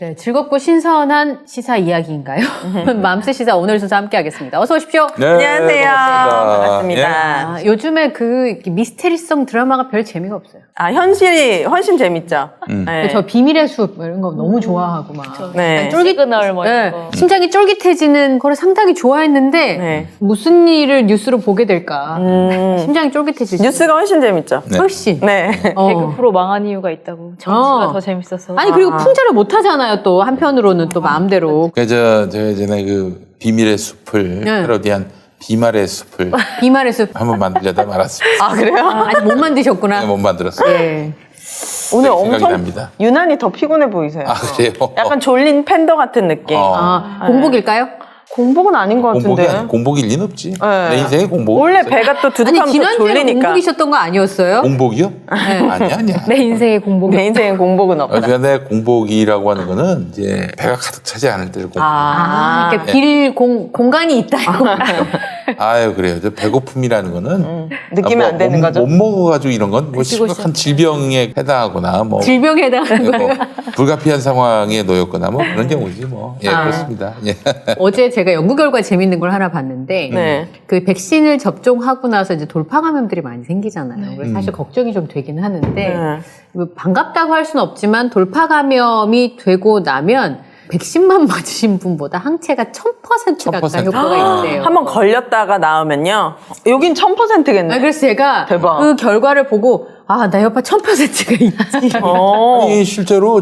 네, 즐겁고 신선한 시사 이야기인가요? 맘스 시사 오늘 순서 함께 하겠습니다. 어서 오십시오. 네, 안녕하세요. 반갑습니다. 아, 요즘에 그 미스테리성 드라마가 별 재미가 없어요. 아, 현실이 훨씬 재밌죠. 네. 저 비밀의 숲 이런 거 너무 좋아하고 막 네. 시그널 뭐 이런 거. 심장이 쫄깃해지는 거를 상당히 좋아했는데 네. 무슨 일을 뉴스로 보게 될까? 심장이 쫄깃해지지. 뉴스가 훨씬 재밌죠. 네. 훨씬. 네. 어. 100% 망한 이유가 있다고. 정치가 더 재밌어서. 아니 그리고 풍자를 못 하잖아요. 또 한편으로는 또 마음대로 제가 예전에 그 비밀의 숲을 네. 패러디한 비말의 숲을 비말의 숲. 한번 만들려다 말았습니다. 아, 그래요? 아직 못 만드셨구나. 네, 못 만들었어요. 네. 오늘 생각이 엄청 납니다. 유난히 더 피곤해 보이세요. 아, 그래요? 약간 졸린 팬더 같은 느낌. 아, 공복일까요? 공복은 아닌 것 공복이 같은데. 아니, 공복일 리는 없지. 네. 내 인생에 공복. 원래 배가 또 아니 두둑하면 또 지난주에 졸리니까. 공복이셨던 거 아니었어요? 공복이요? 아니야. 내 인생의 공복이. 내 인생엔 공복은 없다. 그런데 공복이라고 하는 거는 이제 배가 가득 차지 않을 때를 공복. 아, 그러니까 공간이 있다 이거. 아유, 그래요. 저 배고픔이라는 거는 느끼면 안 되는 거죠. 못 먹어가지고 이런 건 뭐 심각한 질병에 해당하거나 뭐 질병에 해당하는 거예요. 뭐 불가피한 상황에 놓였거나 뭐 그런 경우지 뭐. 예, 그렇습니다. 예. 어제 제가 연구 결과 재밌는 걸 하나 봤는데 네. 그 백신을 접종하고 나서 이제 돌파 감염들이 많이 생기잖아요. 그래서 사실 걱정이 좀 되긴 하는데 네. 뭐 반갑다고 할 수는 없지만 돌파 감염이 되고 나면 백신만 맞으신 분보다 항체가 1000% 가까이 1000%. 효과가 있대요. 한번 걸렸다가 나오면요. 여긴 1000%겠네. 아, 그래서 제가 대박. 그 결과를 보고 아, 나 여파 1000%가 있지. 아니, 실제로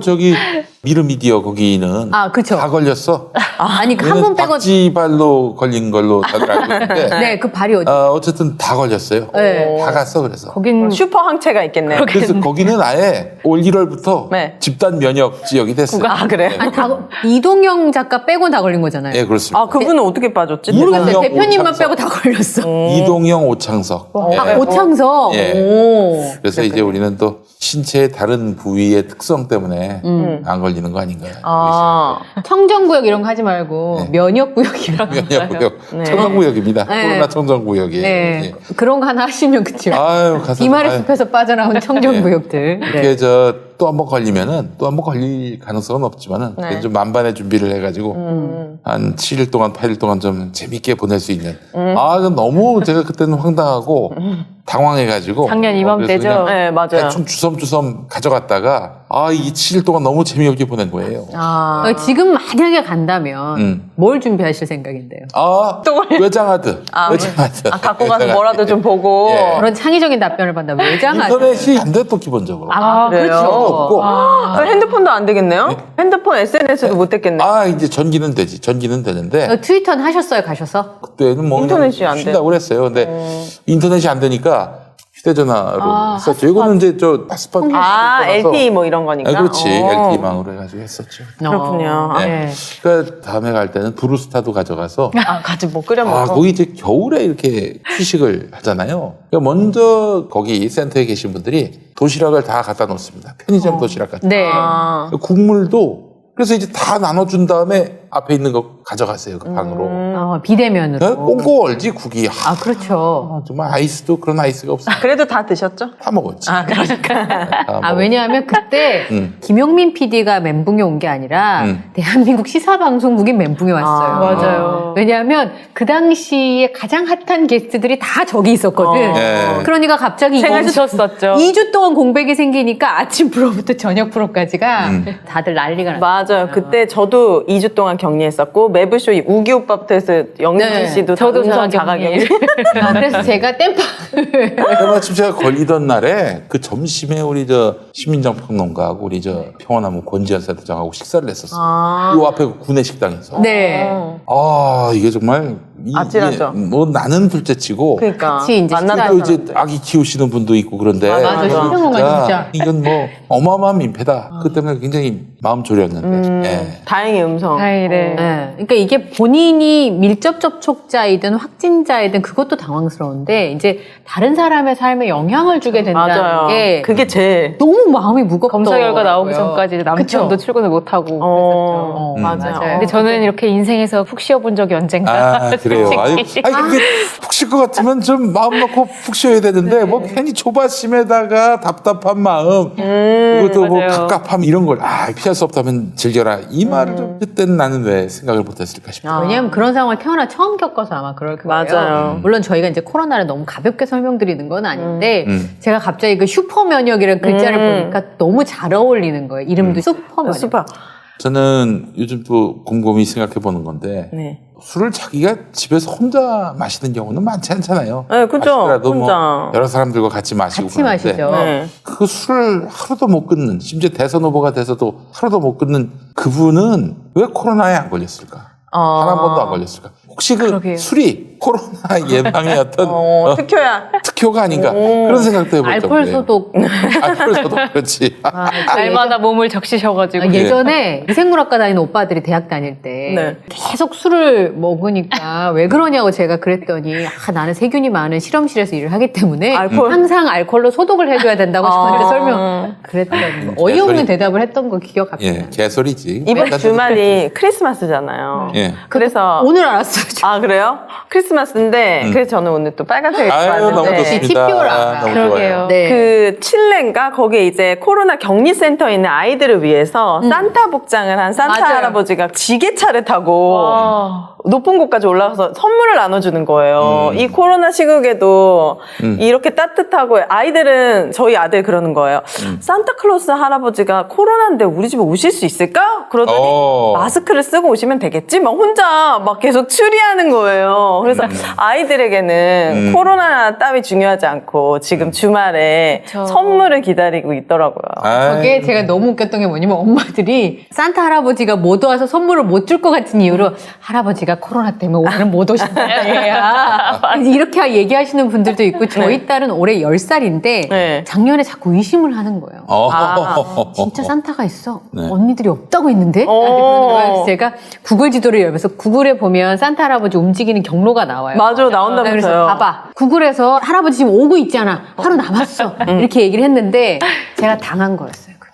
미르미디어 거기는 아, 그쵸. 다 걸렸어. 아니, 한 번 빼고. 박쥐발로 걸린 걸로 다들 알고 있는데 네, 그 발이 어디. 어쨌든 다 걸렸어요. 네. 다 갔어 그래서. 거긴 슈퍼 항체가 있겠네요. 그래서 거기는 아예 올 1월부터 네. 집단 면역 지역이 됐어요. 아, 그래요? 아니, 이동영 작가 빼고 다 걸린 거잖아요. 예, 그렇습니다. 아, 그분은 어떻게 빠졌지? 모르겠어요. 이동영, 대표님만 오창석. 빼고 다 걸렸어. 이동영, 오창석. 예. 아, 오창석. 예. 오. 그래서 이제 우리는 또 신체의 다른 부위의 특성 때문에 안 걸리는 거 아닌가. 아, 청정구역 이런 거 하지 말고 네. 면역구역이라고. 면역구역. 네. 청정구역입니다. 네. 코로나 청정구역이에요. 네. 예. 그런 거 하나 하시면 그쵸. 아유, 가서. 이마를 아유, 숲에서 빠져나온 청정구역들. 네. 이렇게 또 한 번 걸리면은 또 한 번 걸릴 가능성은 없지만은 네. 좀 만반의 준비를 해가지고 한 7일 동안 8일 동안 좀 재밌게 보낼 수 있는. 아, 이건 너무 제가 그때는 황당하고 당황해가지고. 작년 이맘때죠? 그래서 그냥 네, 맞아요. 대충 주섬주섬 가져갔다가 이 7일 동안 너무 재미없게 보낸 거예요. 아. 지금 만약에 간다면 뭘 준비하실 생각인데요? 외장하드. 외장하드. 아, 갖고 가서 뭐라도 좀 보고. 예. 그런 창의적인 답변을 받나 외장하죠. 인터넷이 안 돼 또 기본적으로. 아, 그래요? 그렇죠. 없고. 핸드폰도 안 되겠네요? 핸드폰 SNS도 못 됐겠네. 이제 전기는 되지. 전기는 되는데 트위터는 하셨어요, 가셔서? 그때는 뭐 인터넷이 그냥 안 돼. 쉰다고 그랬어요. 근데 인터넷이 안 되니까 휴대전화로 했었죠. 이거는 이제 핫스팟 아, LTE 뭐 이런 거니까. 그렇지. 어. LTE망으로 해가지고 했었죠. 그렇군요. 어, 네. 네. 그러니까 다음에 갈 때는 브루스타도 가져가서 아, 같이 뭐 끓여 먹어. 거기 이제 겨울에 이렇게 휴식을 하잖아요. 그러니까 먼저 거기 센터에 계신 분들이 도시락을 다 갖다 놓습니다. 편의점 도시락 같은. 네. 아. 국물도 그래서 이제 다 나눠준 다음에 앞에 있는 거 가져가세요. 그 방으로. 비대면으로. 꽁꽁 얼지 국이. 아, 그렇죠. 정말 아이스도 그런 아이스가 없어. 그래도 다 드셨죠? 다 먹었지. 아, 왜냐하면 그때 김용민 PD가 멘붕에 온 게 아니라 대한민국 시사방송국이 멘붕에 왔어요. 맞아요. 왜냐하면 그 당시에 가장 핫한 게스트들이 다 저기 있었거든. 네. 그러니까 갑자기 생하셨었죠. 2주 동안 공백이 생기니까 아침 프로부터 저녁 프로까지가 다들 난리가 났어요. 맞아요. 그때 저도 2주 동안 격리했었고, 매부쇼 우기 오빠부터 해서 영진 네. 씨도 저도 음성 자가격리. 자가격리. 그래서 제가 땜빵을 마침 제가 걸리던 날에 그 점심에 우리 시민정 평론가하고 우리 평화나무 권지현 센터장하고 식사를 했었어요. 요 앞에 그 구내 식당에서. 네. 이게 정말 아찔하죠. 뭐 나는 둘째치고 그러니까. 같이 이제 만난 또 이제 아기 키우시는 분도 있고 그런데 맞아. 신평론가 진짜. 이건 뭐 어마어마한 민폐다. 그 때문에 굉장히 마음 졸였는데. 예. 다행히 음성. 다행이네. 네. 그러니까 이게 본인이 밀접 접촉자이든 확진자이든 그것도 당황스러운데 이제 다른 사람의 삶에 영향을 주게 된다는 맞아요. 게 그게 제일. 너무 마음이 무겁더라고요. 검사 결과 나오기 전까지 남편도 그쵸? 출근을 못하고 그랬었죠. 맞아요. 맞아요. 근데 저는 이렇게 인생에서 푹 쉬어본 적이 언젠가. 그래. 그래요. 아니 그게 푹 쉴 것 같으면 좀 마음 놓고 푹 쉬어야 되는데 뭐 괜히 조바심에다가 답답한 마음 그것도 뭐 맞아요. 갑갑함 이런 걸 피할 수 없다면 즐겨라 이 말을 좀 그때는 나는 왜 생각을 못했을까 싶어요. 왜냐하면 그런 상황을 태어나 처음 겪어서 아마 그럴 거예요. 맞아요. 물론 저희가 이제 코로나를 너무 가볍게 설명드리는 건 아닌데 제가 갑자기 그 슈퍼 면역이라는 글자를 보니까 너무 잘 어울리는 거예요. 이름도 슈퍼 면역. 슈퍼. 저는 요즘 또 곰곰이 생각해 보는 건데 네. 술을 자기가 집에서 혼자 마시는 경우는 많지 않잖아요. 네, 그죠. 마시더라도 혼자. 뭐 여러 사람들과 같이 마시고 같이 그러는데 마시죠. 네. 그 술을 하루도 못 끊는 심지어 대선 후보가 돼서도 하루도 못 끊는 그분은 왜 코로나에 안 걸렸을까? 단 한 번도 안 걸렸을까? 혹시 그 그러게요. 술이 코로나 예방의 어떤 특효야. 특효가 아닌가? 그런 생각도 해볼 알코올 정도예요. 소독. 알코올 소독 그렇지. 날마다 몸을 적시셔가지고. 예전에 미생물학과 다니는 오빠들이 대학 다닐 때 네. 계속 술을 먹으니까 왜 그러냐고 제가 그랬더니 나는 세균이 많은 실험실에서 일을 하기 때문에 알코올. 항상 알코올로 소독을 해줘야 된다고 저한테 아. 설명 그랬더니 어이없는 개소리. 대답을 했던 거 기억합니다. 예, 개소리지. 이번 주말이 크리스마스잖아요. 예. 그래서 오늘 알았어요. 아 그래요? 크리스마스인데 그래서 저는 오늘 또 빨간색을 아유 너무 입었는데 좋습니다. TPO 를 알아요. 너무 그러게요. 좋아요. 네. 그 칠레인가 거기에 이제 코로나 격리센터에 있는 아이들을 위해서 산타 복장을 한 산타 맞아요. 할아버지가 지게차를 타고 와. 높은 곳까지 올라가서 선물을 나눠주는 거예요. 이 코로나 시국에도 이렇게 따뜻하고 아이들은 저희 아들 그러는 거예요. 산타클로스 할아버지가 코로나인데 우리 집에 오실 수 있을까? 그러더니 마스크를 쓰고 오시면 되겠지? 막 혼자 막 계속 추리하는 거예요. 그래서 아이들에게는 코로나 따위 중요하지 않고 지금 주말에 그쵸. 선물을 기다리고 있더라고요. 저게 제가 너무 웃겼던 게 뭐냐면 엄마들이 산타 할아버지가 못 와서 선물을 못 줄 것 같은 이유로 할아버지가 코로나 때문에 올해는 못 오신다 얘야. 이렇게 얘기하시는 분들도 있고 저희 딸은 올해 10살인데 네. 작년에 자꾸 의심을 하는 거예요. 진짜 산타가 있어? 네. 언니들이 없다고 했는데? 나한테 그러는 거예요. 그래서 제가 구글 지도를 열면서 구글에 보면 산타 할아버지 움직이는 경로가 나와요. 맞아, 그래서 나온다면서요. 봐봐. 구글에서 할아버지 지금 오고 있잖아. 하루 남았어. 이렇게 얘기를 했는데 제가 당한 거였어요. 그게.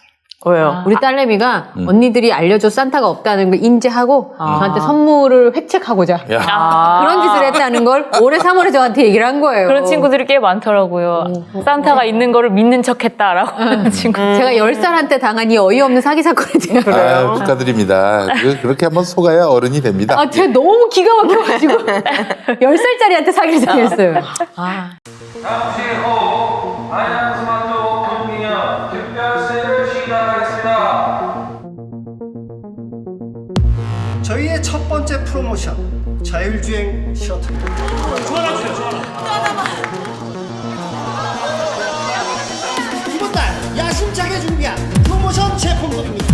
왜요? 우리 딸내미가 언니들이 알려줘 산타가 없다는 걸 인지하고 저한테 선물을 획책하고자 야. 그런 짓을 했다는 걸 올해 3월에 저한테 얘기를 한 거예요. 그런 친구들이 꽤 많더라고요. 산타가 있는 거를 믿는 척 했다라고 하는 친구. 제가 10살한테 당한 이 어이없는 사기 사건에 대한 아유, 축하드립니다. 그렇게 한번 속아야 어른이 됩니다. 제가 너무 기가 막혀가지고 10살짜리한테 사기를 당했어요. 잠시 후 안양스마트 오픈 기념 특별세를 시작하겠습니다. 저희의 첫 번째 프로모션 자율주행 셔틀입니다. 이번 달 야심차게 준비한 프로모션 제품들입니다.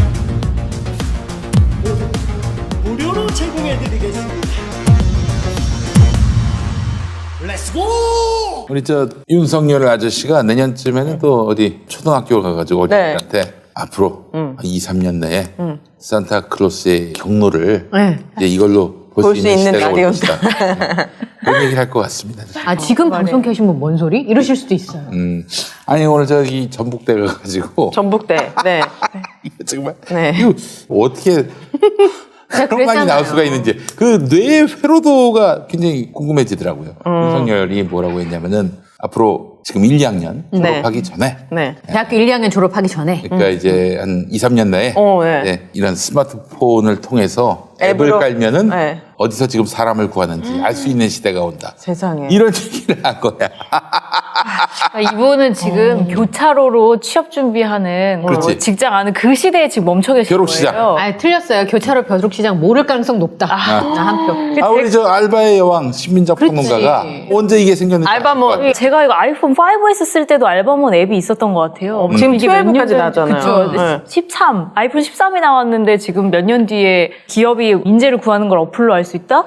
모두 무료로 제공해드리겠습니다. 렛츠고! 우리 윤석열 아저씨가 내년쯤에는 또 어디 초등학교 가가지고 네. 어린이한테 앞으로 2, 3년 내에 산타클로스의 경로를 네. 이제 이걸로 볼 볼 수 수 있는 있는 시대가 날이 올 것이다. 그런 얘기를 할 것 같습니다. 지금 방송 켜시면 뭔 소리? 이러실 수도 있어요. 아니 오늘 저기 전북대 가가지고 전북대. 네. 이거 정말 네. 이거 어떻게 그런 말이 그랬잖아요. 나올 수가 있는지 그 뇌 회로도가 굉장히 궁금해지더라고요. 윤석열이 뭐라고 했냐면은 앞으로 지금 1, 2학년 졸업하기 전에 네. 대학교 1, 2학년 졸업하기 전에 그러니까 이제 한 2, 3년 내에 네. 네, 이런 스마트폰을 통해서 앱을 앱으로? 깔면은 네. 어디서 지금 사람을 구하는지 알 수 있는 시대가 온다. 세상에. 이런 얘기를 한 거야. 이분은 지금 교차로로 취업 준비하는 그렇지. 직장 아는 그 시대에 지금 멈춰 계신 벼룩시장. 거예요. 틀렸어요. 교차로 벼룩시장 모를 가능성 높다. 나 한 표. 우리 저 알바의 여왕 신민정 평론가가 언제 이게 생겼는지 알바몬. 알 것 같아. 제가 이거 아이폰 5S 쓸 때도 알바몬 앱이 있었던 것 같아요. 지금 이게 몇 12까지 년 전, 나왔잖아요. 그쵸. 네. 13, 아이폰 13이 나왔는데 지금 몇 년 뒤에 기업이 인재를 구하는 걸 어플로 알 수 있다?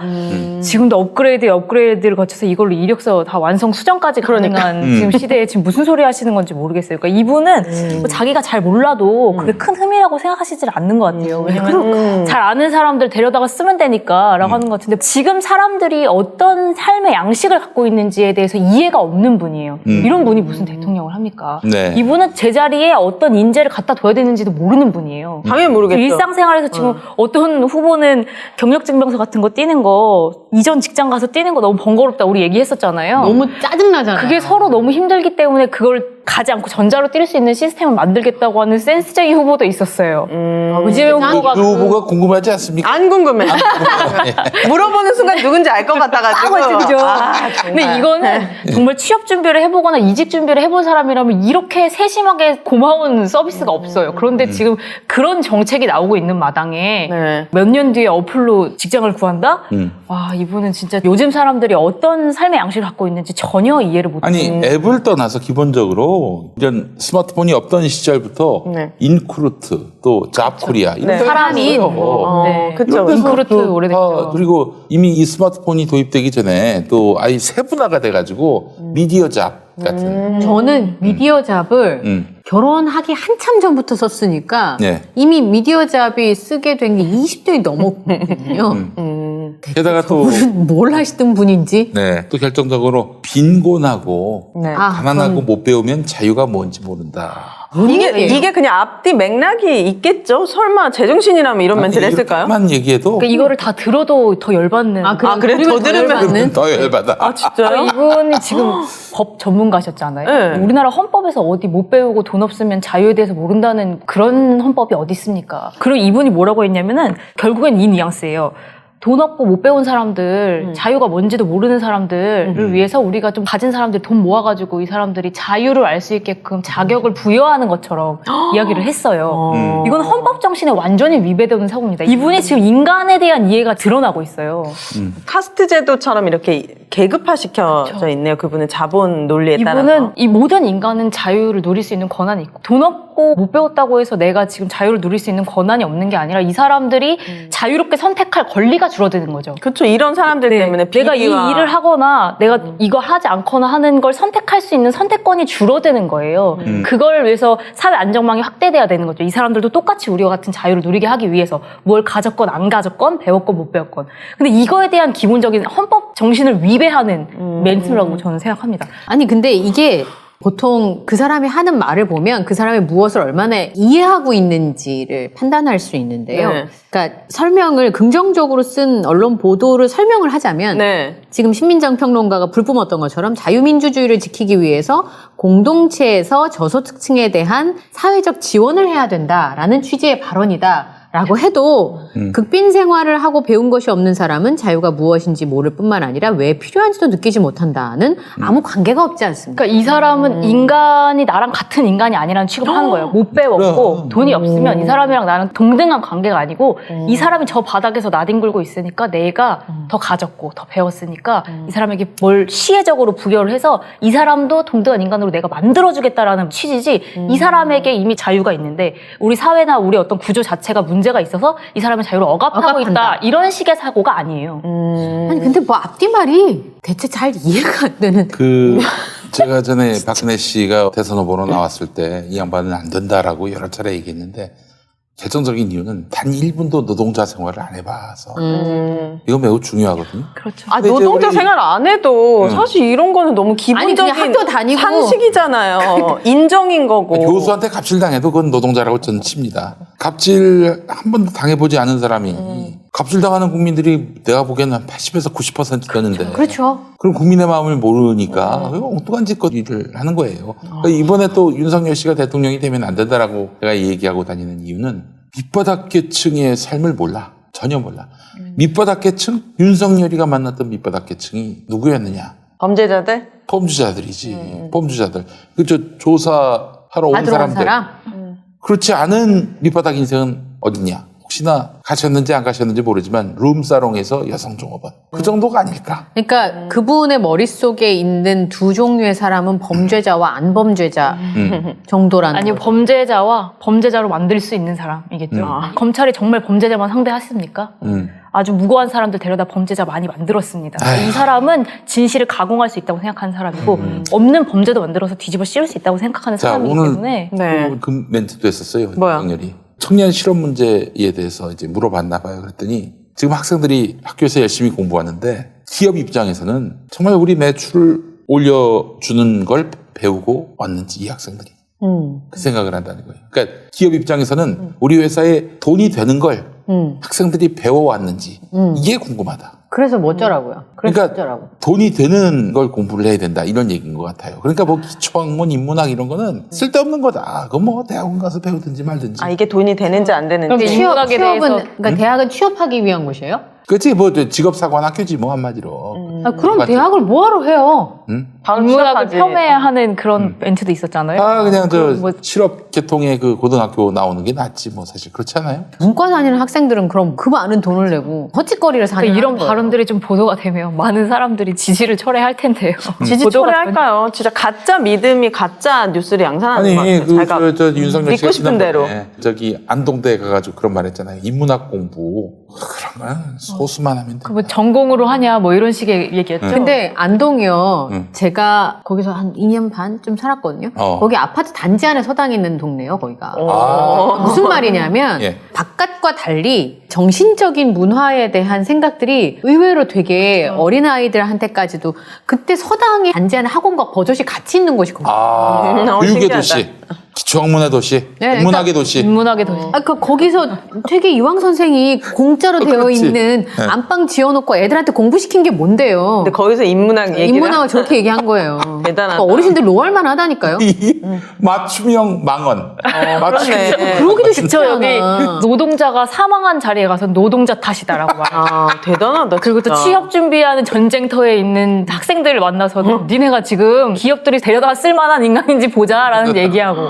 지금도 업그레이드에 업그레이드를 거쳐서 이걸로 이력서 다 완성 수정까지 가능한 지금 시대에 지금 무슨 소리 하시는 건지 모르겠어요. 그러니까 이분은 뭐 자기가 잘 몰라도 그게 큰 흠이라고 생각하시질 않는 것 같아요. 왜냐면 잘 아는 사람들 데려다가 쓰면 되니까 라고 하는 것 같은데 지금 사람들이 어떤 삶의 양식을 갖고 있는지에 대해서 이해가 없는 분이에요. 이런 분이 무슨 대통령을 합니까? 네. 이분은 제자리에 어떤 인재를 갖다 둬야 되는지도 모르는 분이에요. 당연히 모르겠죠. 일상생활에서 지금 어떤 후보는 경력증명서 같은 거 띄는 거 이전 직장 가서 띄는 거 너무 번거롭다 우리 얘기했었잖아요. 너무 짜증나잖아요. 그게 서로 너무 힘들기 때문에 그걸 가지 않고 전자로 뛸 수 있는 시스템을 만들겠다고 하는 센스쟁이 후보도 있었어요. 의지영 후보가 그 후보가 궁금하지 않습니까? 안 궁금해. 물어보는 순간 누군지 알 것 같아가지고. 그죠. 정말. 근데 이거는 정말 취업 준비를 해보거나 이직 준비를 해본 사람이라면 이렇게 세심하게 고마운 서비스가 없어요. 그런데 지금 그런 정책이 나오고 있는 마당에 네. 몇 년 뒤에 어플로 직장을 구한다? 와, 이분은 진짜 요즘 사람들이 어떤 삶의 양식을 갖고 있는지 전혀 이해를 못해요. 아니 앱을 떠나서 기본적으로 이런 스마트폰이 없던 시절부터 네. 인크루트 또 잡코리아 이런 네. 데가 사람인. 있어요. 네. 그쵸. 이런 데서 인크루트 또 오래됐죠. 다 그리고 이미 이 스마트폰이 도입되기 전에 또 아예 세분화가 돼가지고 미디어 잡 같은 저는 미디어 잡을 결혼하기 한참 전부터 썼으니까 네. 이미 미디어 잡이 쓰게 된 게 20년이 넘었거든요. 게다가 또 뭘 하시던 분인지. 네, 또 결정적으로 빈곤하고 네. 가난하고 못 배우면 자유가 뭔지 모른다. 이게 그냥 앞뒤 맥락이 있겠죠? 설마 제정신이라면 이런 멘트를 했을까요? 만 얘기해도 그러니까 이거를 다 들어도 더 열받는. 그래? 더 들으면. 더 열받아. 아, 진짜요? 이분이 지금 법 전문가셨잖아요. 네. 우리나라 헌법에서 어디 못 배우고 돈 없으면 자유에 대해서 모른다는 그런 헌법이 어디 있습니까? 그리고 이분이 뭐라고 했냐면은 결국엔 이 뉘앙스예요. 돈 없고 못 배운 사람들, 자유가 뭔지도 모르는 사람들을 위해서 우리가 좀 가진 사람들이 돈 모아가지고 이 사람들이 자유를 알 수 있게끔 자격을 부여하는 것처럼 이야기를 했어요. 이건 헌법 정신에 완전히 위배되는 사고입니다. 이분이 지금 인간에 대한 이해가 드러나고 있어요. 카스트 제도처럼 이렇게 계급화 시켜져 있네요. 그분은 자본 논리에 따라서. 이분은 이 모든 인간은 자유를 누릴 수 있는 권한이 있고 돈 없고 못 배웠다고 해서 내가 지금 자유를 누릴 수 있는 권한이 없는 게 아니라 이 사람들이 자유롭게 선택할 권리가 줄어드는 거죠. 그렇죠. 이런 사람들 때문에 내가 이 비리와 일을 하거나 내가 이거 하지 않거나 하는 걸 선택할 수 있는 선택권이 줄어드는 거예요. 그걸 위해서 사회 안전망이 확대돼야 되는 거죠. 이 사람들도 똑같이 우리와 같은 자유를 누리게 하기 위해서 뭘 가졌건 안 가졌건 배웠건 못 배웠건. 근데 이거에 대한 기본적인 헌법 정신을 위배하는 멘트라고 저는 생각합니다. 아니 근데 이게 보통 그 사람이 하는 말을 보면 그 사람이 무엇을 얼마나 이해하고 있는지를 판단할 수 있는데요. 네. 그러니까 설명을 긍정적으로 쓴 언론 보도를 설명을 하자면 네. 지금 신민정 평론가가 불뿜었던 것처럼 자유민주주의를 지키기 위해서 공동체에서 저소득층에 대한 사회적 지원을 해야 된다라는 취지의 발언이다. 라고 해도 극빈 생활을 하고 배운 것이 없는 사람은 자유가 무엇인지 모를 뿐만 아니라 왜 필요한지도 느끼지 못한다는 아무 관계가 없지 않습니까? 그러니까 이 사람은 인간이 나랑 같은 인간이 아니라는 취급을 하는 거예요. 못 배웠고 그래. 돈이 없으면 이 사람이랑 나는 동등한 관계가 아니고 이 사람이 저 바닥에서 나뒹굴고 있으니까 내가 더 가졌고 더 배웠으니까 이 사람에게 뭘 시혜적으로 부여를 해서 이 사람도 동등한 인간으로 내가 만들어주겠다라는 취지지 이 사람에게 이미 자유가 있는데 우리 사회나 우리 어떤 구조 자체가 문제가 있어서 이 사람의 자유를 억압하고 억압한다. 있다. 이런 식의 사고가 아니에요. 아니 근데 뭐 앞뒤말이 대체 잘 이해가 안 되는. 제가 전에 박근혜 씨가 대선 후보로 나왔을 때 이 양반은 안 된다라고 여러 차례 얘기했는데 결정적인 이유는 단 1분도 노동자 생활을 안 해봐서 이거 매우 중요하거든요. 그렇죠. 아, 근데 노동자 이제 생활 안 해도 사실 이런 거는 너무 기본적인 아니, 그냥 학교 다니고. 상식이잖아요. 인정인 거고. 교수한테 갑질 당해도 그건 노동자라고 저는 칩니다. 갑질 한 번도 당해보지 않은 사람이 갑질 당하는 국민들이 내가 보기에는 한 80에서 90% 되는데 그렇죠. 그럼 국민의 마음을 모르니까 엉뚱한 짓거리를 하는 거예요. 그러니까 이번에 또 윤석열 씨가 대통령이 되면 안 된다라고 제가 얘기하고 다니는 이유는 밑바닥 계층의 삶을 몰라. 전혀 몰라. 밑바닥 계층? 윤석열이가 만났던 밑바닥 계층이 누구였느냐? 범죄자들? 범죄자들이지. 범죄자들. 그저 조사하러 온 받으러 온 사람들. 사람. 그렇지 않은 밑바닥 인생은 어딨냐? 혹시나 가셨는지 안 가셨는지 모르지만 룸사롱에서 여성 종업원. 그 정도가 아닐까? 그러니까 그분의 머릿속에 있는 두 종류의 사람은 범죄자와 안 범죄자 정도라는 아니요, 거죠. 범죄자와 범죄자로 만들 수 있는 사람이겠죠. 검찰이 정말 범죄자만 상대했습니까? 아주 무고한 사람들 데려다 범죄자 많이 만들었습니다. 아휴. 이 사람은 진실을 가공할 수 있다고 생각하는 사람이고 없는 범죄도 만들어서 뒤집어 씌울 수 있다고 생각하는 자, 사람이기 오늘 때문에 네. 그 멘트도 했었어요. 뭐야? 윤석열이. 청년 실업 문제에 대해서 이제 물어봤나 봐요. 그랬더니 지금 학생들이 학교에서 열심히 공부하는데 기업 입장에서는 정말 우리 매출을 올려주는 걸 배우고 왔는지 이 학생들이 그 생각을 한다는 거예요. 그러니까 기업 입장에서는 우리 회사에 돈이 되는 걸 학생들이 배워왔는지 이게 궁금하다. 그래서 뭐 어쩌라고요? 그래서 그러니까 어쩌라고? 돈이 되는 걸 공부를 해야 된다 이런 얘기인 것 같아요. 그러니까 뭐 기초학문, 인문학 이런 거는 쓸데없는 거다. 그건 뭐 대학원 가서 배우든지 말든지. 아, 이게 돈이 되는지 안 그럼 되는지. 인문학에 취업은 대해서- 그러니까 대학은 취업하기 위한 곳이에요? 그렇지 뭐 직업사관 학교지 뭐 한마디로. 아, 그럼 맞지? 대학을 뭐하러 해요? 응? 바로 인문학을 취업하지. 폄훼하는 그런 멘트도 있었잖아요. 아 그냥 저 뭐- 실업 계통의 그 고등학교 나오는 게 낫지 뭐 사실 그렇지 않아요? 문과 다니는 학생들은 그럼 그 많은 돈을 내고 헛짓거리를 사는 그러니까 이런 거예요. 발언들이 좀 보도가 되면 많은 사람들이 지지를 철회할 텐데요. 지지 보도가 철회할까요? 진짜 가짜 믿음이 가짜 뉴스를 양산하는 것 아니 같아요. 자기가 저 윤석열 씨가 믿고 싶은 대로. 지난번에 저기 안동대 가가지고 그런 말 했잖아요. 인문학 공부 그런 건 소수만 하면 돼. 뭐 전공으로 하냐 뭐 이런 식의 얘기였죠. 근데 안동이요. 응. 제가 거기서 한 2년 반쯤 살았거든요. 어. 거기 아파트 단지 안에 서당 있는 동네예요, 거기가. 아. 무슨 말이냐면 예. 바깥과 달리 정신적인 문화에 대한 생각들이 의외로 되게 어린아이들한테까지도 그때 서당이 단지 안에 학원과 버젓이 같이 있는 곳이 거기. 교육의 신기하다. 도시, 기초학문의 도시, 네, 인문학의 도시. 인문학의 도시. 거기서 되게 이황 선생이 공짜로 되어 그렇지. 있는 네. 안방 지어놓고 애들한테 공부시킨 게 뭔데요? 근데 거기서 인문학 얘기를 인문학을 저렇게 얘기한 거예요. 대단하다. 그러니까 어르신들 노할만 하다니까요. 맞춤형 망언. 맞춤형. 그러네. 그러기도 쉽지 저 여기 않아. 노동자가 사망한 자리에 가서 노동자 탓이다라고 말해요. 아, 대단하다. 그리고 또 진짜. 취업 준비하는 전쟁터에 있는 학생들을 만나서 니네가 지금 기업들이 데려다 쓸만한 인간인지 보자라는 얘기하고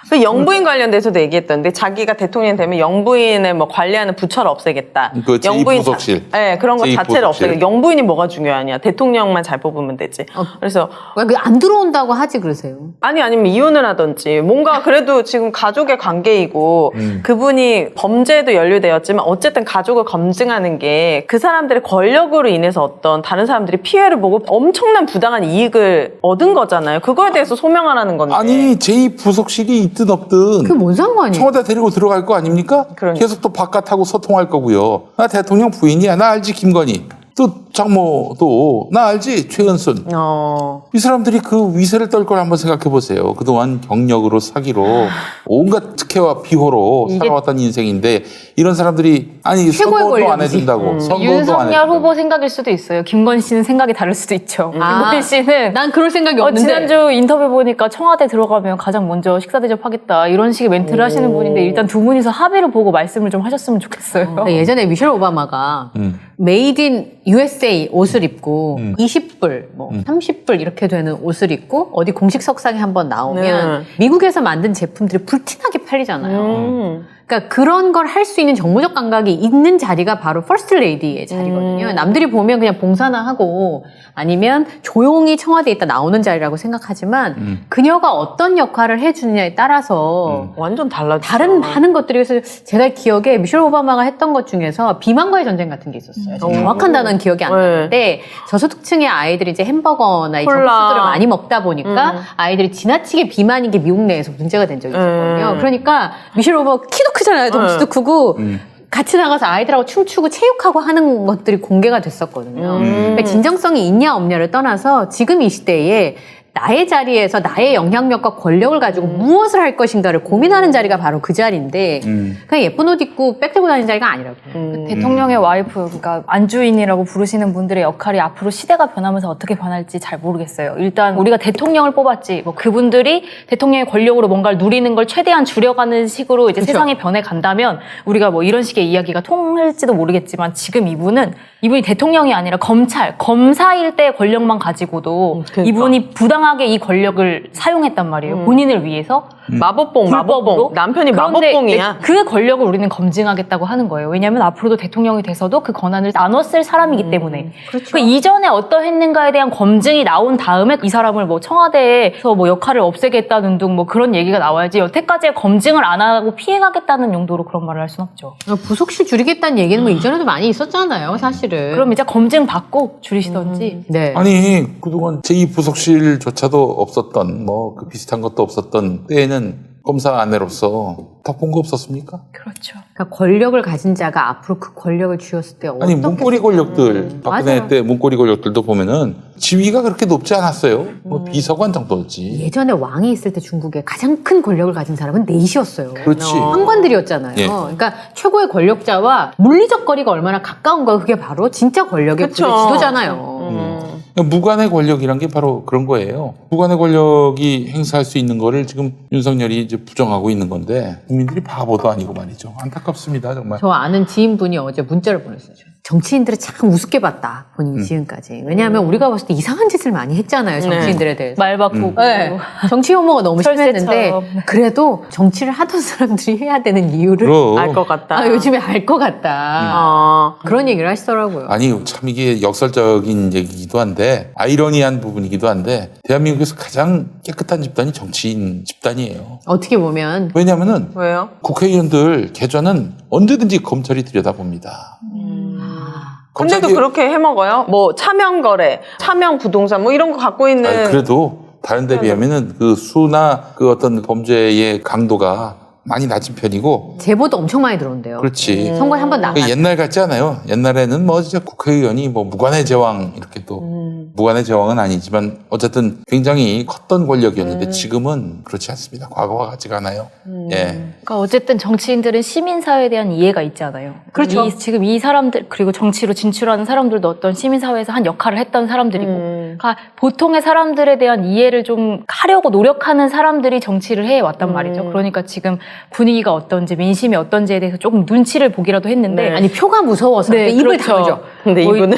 그 영부인 관련돼서도 얘기했던데 자기가 대통령이 되면 영부인을 뭐 관리하는 부처를 없애겠다. 그 제2부속실. 네, 그런 거 자체를 제2부속실. 없애겠다. 영부인이 뭐가 중요하냐. 대통령만 잘 뽑으면 되지. 그래서 왜 안 들어온다고 하지 그러세요? 아니면 이혼을 하든지 뭔가 그래도 지금 가족의 관계이고 그분이 범죄에도 연루되었지만 어쨌든 가족을 검증하는 게 그 사람들의 권력으로 인해서 어떤 다른 사람들이 피해를 보고 엄청난 부당한 이익을 얻은 거잖아요. 그거에 대해서 소명하라는 건데. 아니 제2부속실이 있든 없든 그게 뭔 상관이에요? 청와대 데리고 들어갈 거 아닙니까? 그러니까. 계속 또 바깥하고 소통할 거고요. 나 대통령 부인이야. 나 알지 김건희. 또 장모도 나 알지 최은순. 이 사람들이 그 위세를 떨 걸 한번 생각해 보세요. 그동안 경력으로 사기로 온갖 특혜와 비호로 살아왔던 인생인데 이런 사람들이 아니 최고의 선거도 안 권력이지. 해준다고. 선거도 안 윤석열 해준다고. 후보 생각일 수도 있어요. 김건희 씨는 생각이 다를 수도 있죠. 아, 김건희 씨는 난 그럴 생각이 없는데. 지난주 인터뷰 보니까 청와대 들어가면 가장 먼저 식사 대접하겠다 이런 식의 멘트를 하시는 분인데 일단 두 분이서 합의를 보고 말씀을 좀 하셨으면 좋겠어요. 그러니까 예전에 미셸 오바마가 메이드 인 USA 옷을 입고 20불, 뭐 30불 이렇게 되는 옷을 입고 어디 공식 석상에 한번 나오면 네. 미국에서 만든 제품들이 불티나게 팔리잖아요. 그러니까 그런 걸 할 수 있는 정무적 감각이 있는 자리가 바로 퍼스트 레이디의 자리거든요. 남들이 보면 그냥 봉사나 하고 아니면 조용히 청와대에 있다 나오는 자리라고 생각하지만 그녀가 어떤 역할을 해주느냐에 따라서 완전 달라져. 다른 많은 것들이 그래서 제가 기억에 미셸 오바마가 했던 것 중에서 비만과의 전쟁 같은 게 있었어요. 정확한 단어는 기억이 안 나는데 저소득층의 아이들이 이제 햄버거나 이 콜라. 저푸드를 많이 먹다 보니까 아이들이 지나치게 비만인 게 미국 내에서 문제가 된 적이 있었거든요. 그러니까 미셸 오바마 키도 크잖아요. 덩치도 크고 같이 나가서 아이들하고 춤추고 체육하고 하는 것들이 공개가 됐었거든요. 그러니까 진정성이 있냐 없냐를 떠나서 지금 이 시대에 나의 자리에서 나의 영향력과 권력을 가지고 무엇을 할 것인가를 고민하는 자리가 바로 그 자리인데 그냥 예쁜 옷 입고 백 들고 다니는 자리가 아니라고요. 대통령의 와이프, 그러니까 안주인이라고 부르시는 분들의 역할이 앞으로 시대가 변하면서 어떻게 변할지 잘 모르겠어요. 일단 우리가 대통령을 뽑았지, 뭐 그분들이 대통령의 권력으로 뭔가를 누리는 걸 최대한 줄여가는 식으로 이제 그쵸. 세상이 변해간다면 우리가 뭐 이런 식의 이야기가 통할지도 모르겠지만 지금 이분이 대통령이 아니라 검사일 때 권력만 가지고도 그러니까. 이분이 부당하게 이 권력을 사용했단 말이에요. 본인을 위해서. 마법봉, 마법봉. 남편이 그런데 마법봉이야. 그 권력을 우리는 검증하겠다고 하는 거예요. 왜냐하면 앞으로도 대통령이 돼서도 그 권한을 나눠 쓸 사람이기 때문에. 그 이전에 어떠했는가에 대한 검증이 나온 다음에 이 사람을 뭐 청와대에서 뭐 역할을 없애겠다는 등 뭐 그런 얘기가 나와야지 여태까지 검증을 안 하고 피해가겠다는 용도로 그런 말을 할 수는 없죠. 부속실 줄이겠다는 얘기는 뭐 이전에도 많이 있었잖아요, 사실은. 그럼 이제 검증 받고 줄이시던지. 네. 아니 그동안 제2부속실조차도 없었던 뭐 그 비슷한 것도 없었던 때에는 검사 아내로서 덕본 거 없었습니까? 그렇죠. 그러니까 권력을 가진 자가 앞으로 그 권력을 쥐었을 때 아니 문고리 권력들 박근혜 맞아요. 때 문고리 권력들도 보면은 지위가 그렇게 높지 않았어요. 뭐 비서관 정도였지. 예전에 왕이 있을 때 중국에 가장 큰 권력을 가진 사람은 넷이었어요. 그렇지. 황관들이었잖아요. 예. 그러니까 최고의 권력자와 물리적 거리가 얼마나 가까운가 그게 바로 진짜 권력의 그쵸. 부의 지도잖아요. 무관의 권력이란 게 바로 그런 거예요. 무관의 권력이 행사할 수 있는 거를 지금 윤석열이 이제 부정하고 있는 건데 국민들이 바보도 아니고 말이죠. 안타깝습니다, 정말. 저 아는 지인분이 어제 문자를 보냈어요. 정치인들을 참 우습게 봤다, 본인이 지금까지. 왜냐하면 우리가 봤을 때 이상한 짓을 많이 했잖아요, 정치인들에 대해서. 말 바꾸고. 네. 정치 혐오가 너무 심했는데 철새처럼. 그래도 정치를 하던 사람들이 해야 되는 이유를 그럼. 알 것 같다. 아, 요즘에 알 것 같다. 그런 얘기를 하시더라고요. 아니 참 이게 역설적인 얘기이기도 한데 아이러니한 부분이기도 한데 대한민국에서 가장 깨끗한 집단이 정치인 집단이에요. 어떻게 보면 왜냐하면은 왜요? 국회의원들 계좌는 언제든지 검찰이 들여다봅니다. 근데도 그렇게 해먹어요? 뭐 차명거래, 차명부동산 뭐 이런 거 갖고 있는. 아니, 그래도 다른 데 비하면은 그 수나 그 어떤 범죄의 강도가 많이 낮은 편이고. 제보도 엄청 많이 들어온대요. 그렇지. 선거에 한번 나가. 그 옛날 같지 않아요. 옛날에는 뭐 진짜 국회의원이 뭐 무관의 제왕 이렇게 또 무관의 제왕은 아니지만 어쨌든 굉장히 컸던 권력이었는데 지금은 그렇지 않습니다. 과거와 같지가 않아요. 예. 그러니까 어쨌든 정치인들은 시민사회에 대한 이해가 있잖아요. 그렇죠. 지금 이 사람들 그리고 정치로 진출하는 사람들도 어떤 시민사회에서 한 역할을 했던 사람들이고 그러니까 보통의 사람들에 대한 이해를 좀 하려고 노력하는 사람들이 정치를 해왔단 말이죠. 그러니까 지금 분위기가 어떤지 민심이 어떤지에 대해서 조금 눈치를 보기라도 했는데 네. 아니 표가 무서워서 네, 입을 그렇죠. 다물죠. 근데 뭐 이분은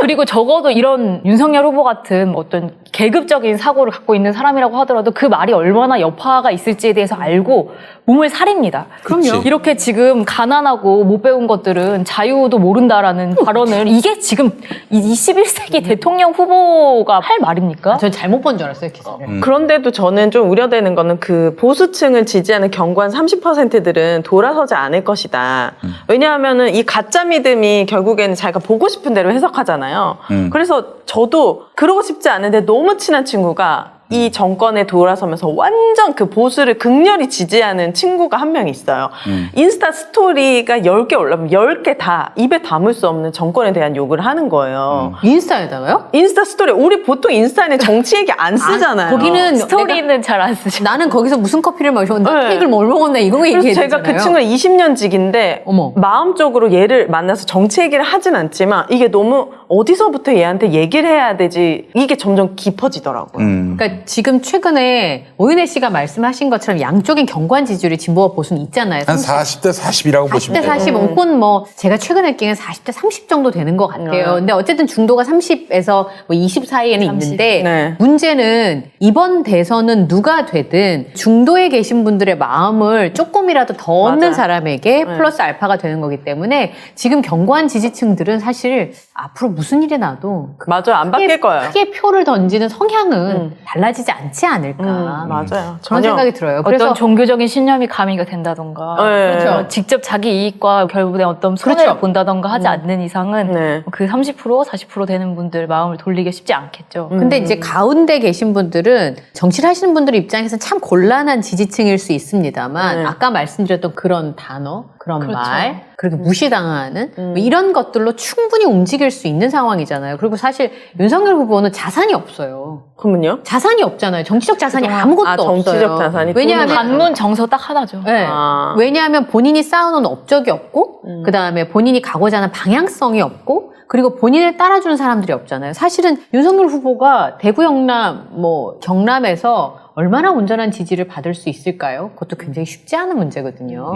그리고 적어도 이런 윤석열 후보 같은 어떤 계급적인 사고를 갖고 있는 사람이라고 하더라도 그 말이 얼마나 여파가 있을지에 대해서 알고 몸을 사립니다. 그럼요. 이렇게 지금 가난하고 못 배운 것들은 자유도 모른다라는 발언을 이게 지금 21세기 대통령 후보가 할 말입니까? 저 잘못 본 줄 알았어요, 기사를. 그런데도 저는 좀 우려되는 거는 그 보수층을 지지하는 경관 30%들은 돌아서지 않을 것이다. 왜냐하면은 이 가짜 믿음이 결국에는 자기가 보고 싶은 대로 해석하잖아요. 그래서 저도 그러고 싶지 않은데 너무 친한 친구가 이 정권에 돌아서면서 완전 그 보수를 극렬히 지지하는 친구가 한 명 있어요. 인스타 스토리가 10개 올라오면 10개 다 입에 담을 수 없는 정권에 대한 욕을 하는 거예요. 인스타에다가요? 인스타 스토리, 우리 보통 인스타에는 정치 얘기 안 쓰잖아요. 거기는 스토리는 잘 안 쓰죠. 나는 거기서 무슨 커피를 마셨는데 네. 케이크를 뭘 먹었나 이거 그래서 얘기해 제가 그 주잖아요. 친구가 20년 직인데 어머. 마음적으로 얘를 만나서 정치 얘기를 하진 않지만 이게 너무 어디서부터 얘한테 얘기를 해야 되지 이게 점점 깊어지더라고요. 그러니까 지금 최근에 오윤혜 씨가 말씀하신 것처럼 양쪽인 경관 지지율이 진보와 보수는 있잖아요. 한 40대 40이라고 40대 보시면 돼요. 40, 혹은 뭐 제가 최근에 느끼는 40대 30 정도 되는 것 같아요. 근데 어쨌든 중도가 30에서 뭐 20 사이에는 30. 있는데 네. 문제는 이번 대선은 누가 되든 중도에 계신 분들의 마음을 조금이라도 더 얻는 맞아요. 사람에게 플러스 알파가 되는 거기 때문에 지금 경관 지지층들은 사실 앞으로 무슨 일이 나도 맞아요. 안 바뀔 거예요. 크게 표를 던지는 성향은 달라지지 않지 않을까. 맞아요. 그런 생각이 들어요. 어떤 그래서 종교적인 신념이 가미가 된다던가 네. 그렇죠. 직접 자기 이익과 결국에 어떤 손해를 그렇죠. 본다던가 하지 않는 이상은 네. 그 30%, 40% 되는 분들 마음을 돌리기 쉽지 않겠죠. 근데 이제 가운데 계신 분들은 정치를 하시는 분들 입장에서는 참 곤란한 지지층일 수 있습니다만 네. 아까 말씀드렸던 그런 단어, 그런 그렇죠. 말, 그리고 무시당하는 뭐 이런 것들로 충분히 움직일 수 있는 상황이잖아요. 그리고 사실 윤석열 후보는 자산이 없어요. 그러면요? 자산이 없잖아요. 정치적 자산이 아무것도 없어요. 정치적 자산이 왜냐하면 반문 정서 딱 하나죠. 네. 아. 왜냐하면 본인이 쌓아놓은 업적이 없고, 그 다음에 본인이 가고자 하는 방향성이 없고, 그리고 본인을 따라주는 사람들이 없잖아요. 사실은 윤석열 후보가 대구, 영남, 뭐 경남에서 얼마나 온전한 지지를 받을 수 있을까요? 그것도 굉장히 쉽지 않은 문제거든요.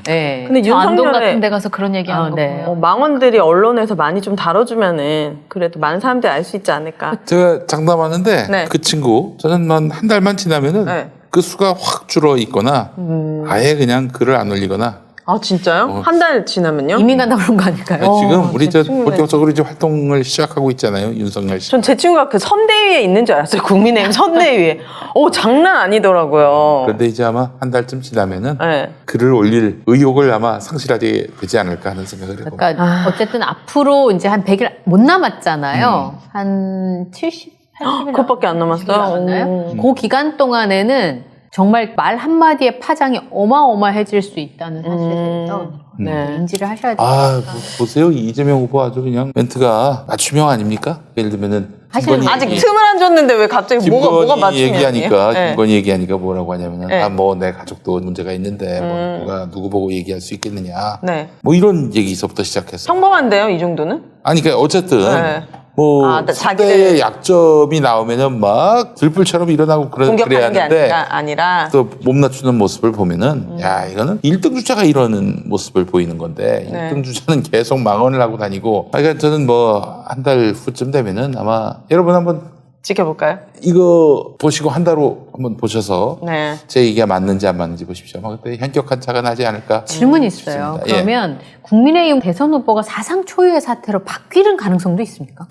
네. 근데 저 안동 윤석열의 같은 데 가서 그런 얘기하는 거 네. 보면 망언들이 언론에서 많이 좀 다뤄주면은 그래도 많은 사람들이 알 수 있지 않을까. 제가 장담하는데 네. 그 친구 저는 한 달만 지나면은 네. 그 수가 확 줄어 있거나 아예 그냥 글을 안 올리거나 아 진짜요? 한 달 지나면요? 이민 간다고 그런 거 아닐까요? 지금 우리 저 충분해. 본격적으로 이제 활동을 시작하고 있잖아요. 윤석열 씨. 전 제 친구가 그 선대위에 있는 줄 알았어요. 국민의힘 선대위에. 장난 아니더라고요. 그런데 이제 아마 한 달쯤 지나면은 네. 글을 올릴 의욕을 아마 상실하게 되지 않을까 하는 생각을 해봅니다. 그러니까 어쨌든 앞으로 이제 한 100일 못 남았잖아요. 한 70, 80일 그것밖에 안 남았어요? 남았나요? 그 기간 동안에는 정말 말 한마디에 파장이 어마어마해질 수 있다는 사실에 대해서 네. 인지를 하셔야 돼요. 보세요. 이재명 후보 아주 그냥 멘트가 맞춤형 아닙니까? 예를 들면은 사실 김건희 아직 얘기- 틈을 안 줬는데 왜 갑자기 뭐가 김건희 맞춤이에요? 얘기하니까 네. 김건희 얘기하니까 뭐라고 하냐면은 네. 뭐 내 가족도 문제가 있는데 뭐 누가 누구 보고 얘기할 수 있겠느냐 네. 뭐 이런 얘기서부터 시작했어. 평범한데요, 이 정도는? 아니 그러니까 어쨌든 네. 뭐 근데 상대의 약점이 나오면은 막 들불처럼 일어나고 그래야 공격하는 게 하는데 아니라. 또 몸 낮추는 모습을 보면은 야 이거는 1등 주자가 이러는 모습을 보이는 건데 네. 1등 주자는 계속 망언을 하고 다니고 그러니까 저는 뭐 한 달 후쯤 되면은 아마 여러분 한번 지켜볼까요? 이거 보시고 한 달 후 한번 보셔서 네. 제 얘기가 맞는지 안 맞는지 보십시오. 아마 그때 현격한 차가 나지 않을까. 질문이 있어요. 싶습니다. 예. 그러면 국민의힘 대선 후보가 사상 초유의 사태로 바뀌는 가능성도 있습니까?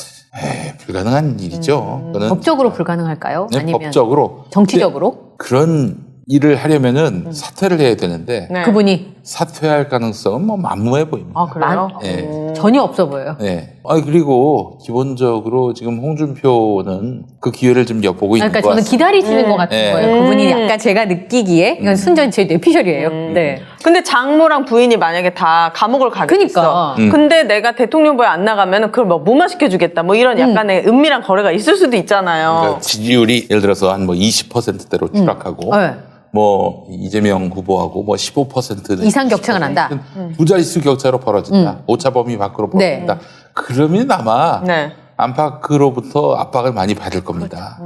불가능한 일이죠. 그거는 법적으로 불가능할까요? 네, 아니면 법적으로 정치적으로? 그런 일을 하려면은 사퇴를 해야 되는데 네. 그분이 사퇴할 가능성은 뭐 만무해 보입니다. 아, 그래요? 예. 전혀 없어 보여요. 네. 그리고 기본적으로 지금 홍준표는 그 기회를 좀 엿보고 있는 그러니까 것 저는 같습니다. 기다리시는 것 같은 네. 거예요. 그분이 약간 제가 느끼기에 이건 순전 제 뇌피셜이에요. 네. 근데 장모랑 부인이 만약에 다 감옥을 가게 그니까. 됐어. 근데 내가 대통령 후보에 안 나가면 그걸 뭐 무마시켜주겠다. 뭐 이런 약간의 은밀한 거래가 있을 수도 있잖아요. 그러니까 지지율이 예를 들어서 한 뭐 20%대로 추락하고 네. 뭐 이재명 후보하고 뭐 15% 이상 격차가 난다. 두 자릿수 격차로 벌어진다. 오차 범위 밖으로 네. 벌어진다. 그러면 아마 네. 안팎으로부터 압박을 많이 받을 겁니다.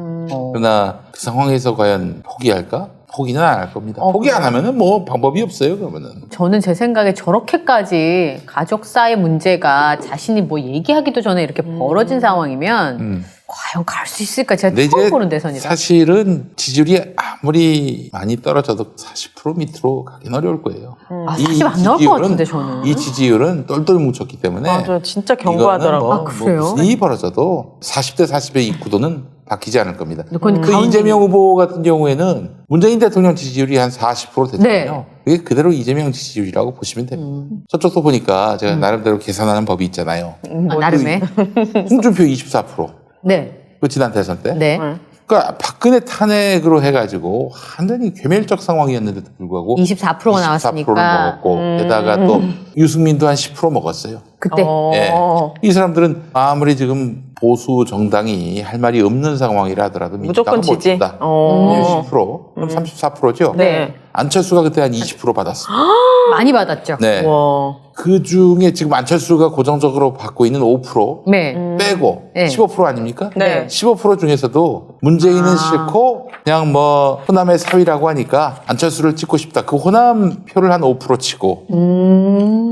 그러나 그 상황에서 과연 포기할까? 포기는 안 할 겁니다. 포기 안 하면은 뭐 방법이 없어요. 그러면은. 저는 제 생각에 저렇게까지 가족사의 문제가 자신이 뭐 얘기하기도 전에 이렇게 벌어진 상황이면 과연 갈 수 있을까? 제가 근데 처음 이제 보는 대선이라. 사실은 지지율이 아무리 많이 떨어져도 40% 밑으로 가긴 어려울 거예요. 아, 사실 안 나올 것 같은데, 저는. 이 지지율은 똘똘 뭉쳤기 때문에 맞아요. 진짜 견고하더라고요. 이거는 아, 그래요? 무슨 벌어져도 40대 40의 이 구도는 바뀌지 않을 겁니다. 그건 그 가운데 이재명 후보 같은 경우에는 문재인 대통령 지지율이 한 40% 됐잖아요. 네. 이게 그대로 이재명 지지율이라고 보시면 됩니다. 저쪽도 보니까 제가 나름대로 계산하는 법이 있잖아요. 나름의. 홍준표 24%. 네. 그 지난 대선 때. 네. 그러니까 박근혜 탄핵으로 해가지고 완전히 괴멸적 상황이었는데도 불구하고 24%가 나왔으니까. 24%를 먹었고 게다가 또 유승민도 한 10% 먹었어요. 그때. 예. 이 사람들은 아무리 지금 보수 정당이 할 말이 없는 상황이라 하더라도 무조건 민주당은 못 지지. 준다. 10%. 그럼 34%죠? 네. 안철수가 그때 한 20% 받았어요. 많이 받았죠. 네. 와. 그 중에 지금 안철수가 고정적으로 받고 있는 5% 네. 빼고 네. 15% 아닙니까? 네. 15% 중에서도 문재인은 싫고 그냥 뭐 호남의 사위라고 하니까 안철수를 찍고 싶다. 그 호남 표를 한 5% 치고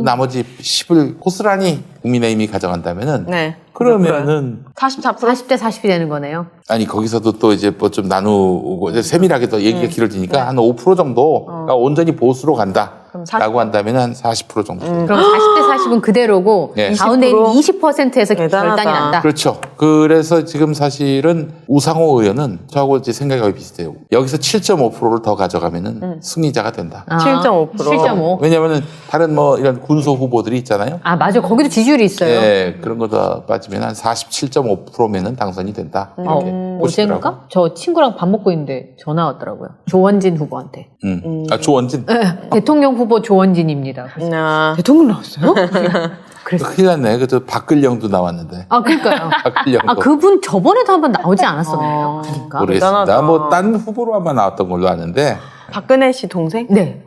나머지 10을 고스란히 국민의힘이 가져간다면은 네. 그러면은 44%? 40대 40이 되는 거네요. 아니 거기서도 또 이제 뭐 좀 나누고 이제 세밀하게 또 얘기가 길어지니까 한 5% 정도가 온전히 보수로 간다라고 한다면 한 40% 정도. 그럼 40대 40은 그대로고 네. 가운데 있는 20%에서 대단하다. 결단이 난다. 그렇죠. 그래서 지금 사실은 우상호 의원은 저하고 이제 생각이 거의 비슷해요. 여기서 7.5%를 더 가져가면은 승리자가 된다. 아, 7.5%. 7.5. 왜냐면은 다른 뭐 이런 군소 후보들이 있잖아요. 아, 맞아. 거기도 지지율이 있어요. 예, 그런 거 다 빠지면 한 47.5%면은 당선이 된다. 이렇게 보시더라고요. 어젠가? 저 친구랑 밥 먹고 있는데 전화 왔더라고요. 조원진 후보한테. 아, 조원진? 대통령 후보 조원진입니다. 그래서 아, 대통령 나왔어요? 그래서. 큰일 났네. 그저 박근령도 나왔는데. 아, 그러니까요. 박근령도. 아, 그분 저번에도 한번 나오지 않았었나요? 그러니까. 모르겠습니다. 대단하다. 뭐 딴 후보로 아마 나왔던 걸로 아는데 박근혜 씨 동생? 네.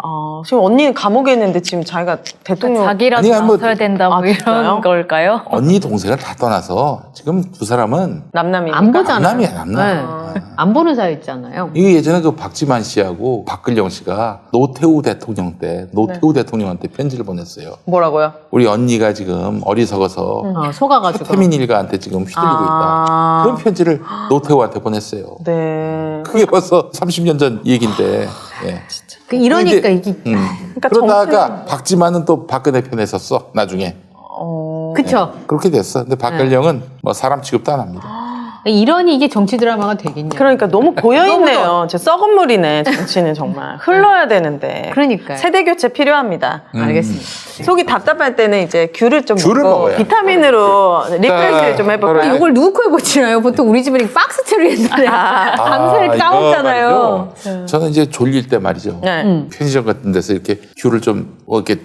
지금 언니는 감옥에 있는데 지금 자기가 대통령 자기라도 아니, 뭐- 나서야 된다 뭐 아, 이런 진짜요? 걸까요? 언니 동생을 다 떠나서 지금 두 사람은 남남이니까. 안 보잖아요. 남남이야, 남남. 네. 안 보는 사이 있잖아요. 이게 예전에 그 박지만 씨하고 박근영 씨가 노태우 대통령 때 노태우 대통령한테 편지를 보냈어요. 뭐라고요? 우리 언니가 지금 어리석어서 속아가지고. 태민 일가한테 지금 휘둘리고 있다. 그런 편지를 노태우한테 보냈어요. 네. 그게 벌써 30년 전 얘기인데. 예. 이러니까 이게 그러다가 박지만은 또 박근혜 편에 섰어. 나중에. 그쵸. 그렇게 됐어. 근데 박근영은 뭐 사람 취급도 안 합니다. 이러니 이게 정치 드라마가 되겠냐. 그러니까 너무 고여있네요. 제 썩은 물이네, 정치는 정말. 흘러야 되는데. 그러니까요. 세대 교체 필요합니다. 알겠습니다. 속이 답답할 때는 이제 귤을 좀 귤을 먹고 먹어야 비타민으로 리프레시를 좀 해볼까요? 그래. 이걸 누구 코에 붙이나요? 보통 우리 집은 박스채로 옛날에 밤새를 이거 까먹잖아요. 말이죠. 저는 이제 졸릴 때 말이죠. 네. 편의점 같은 데서 이렇게 귤을 좀 이렇게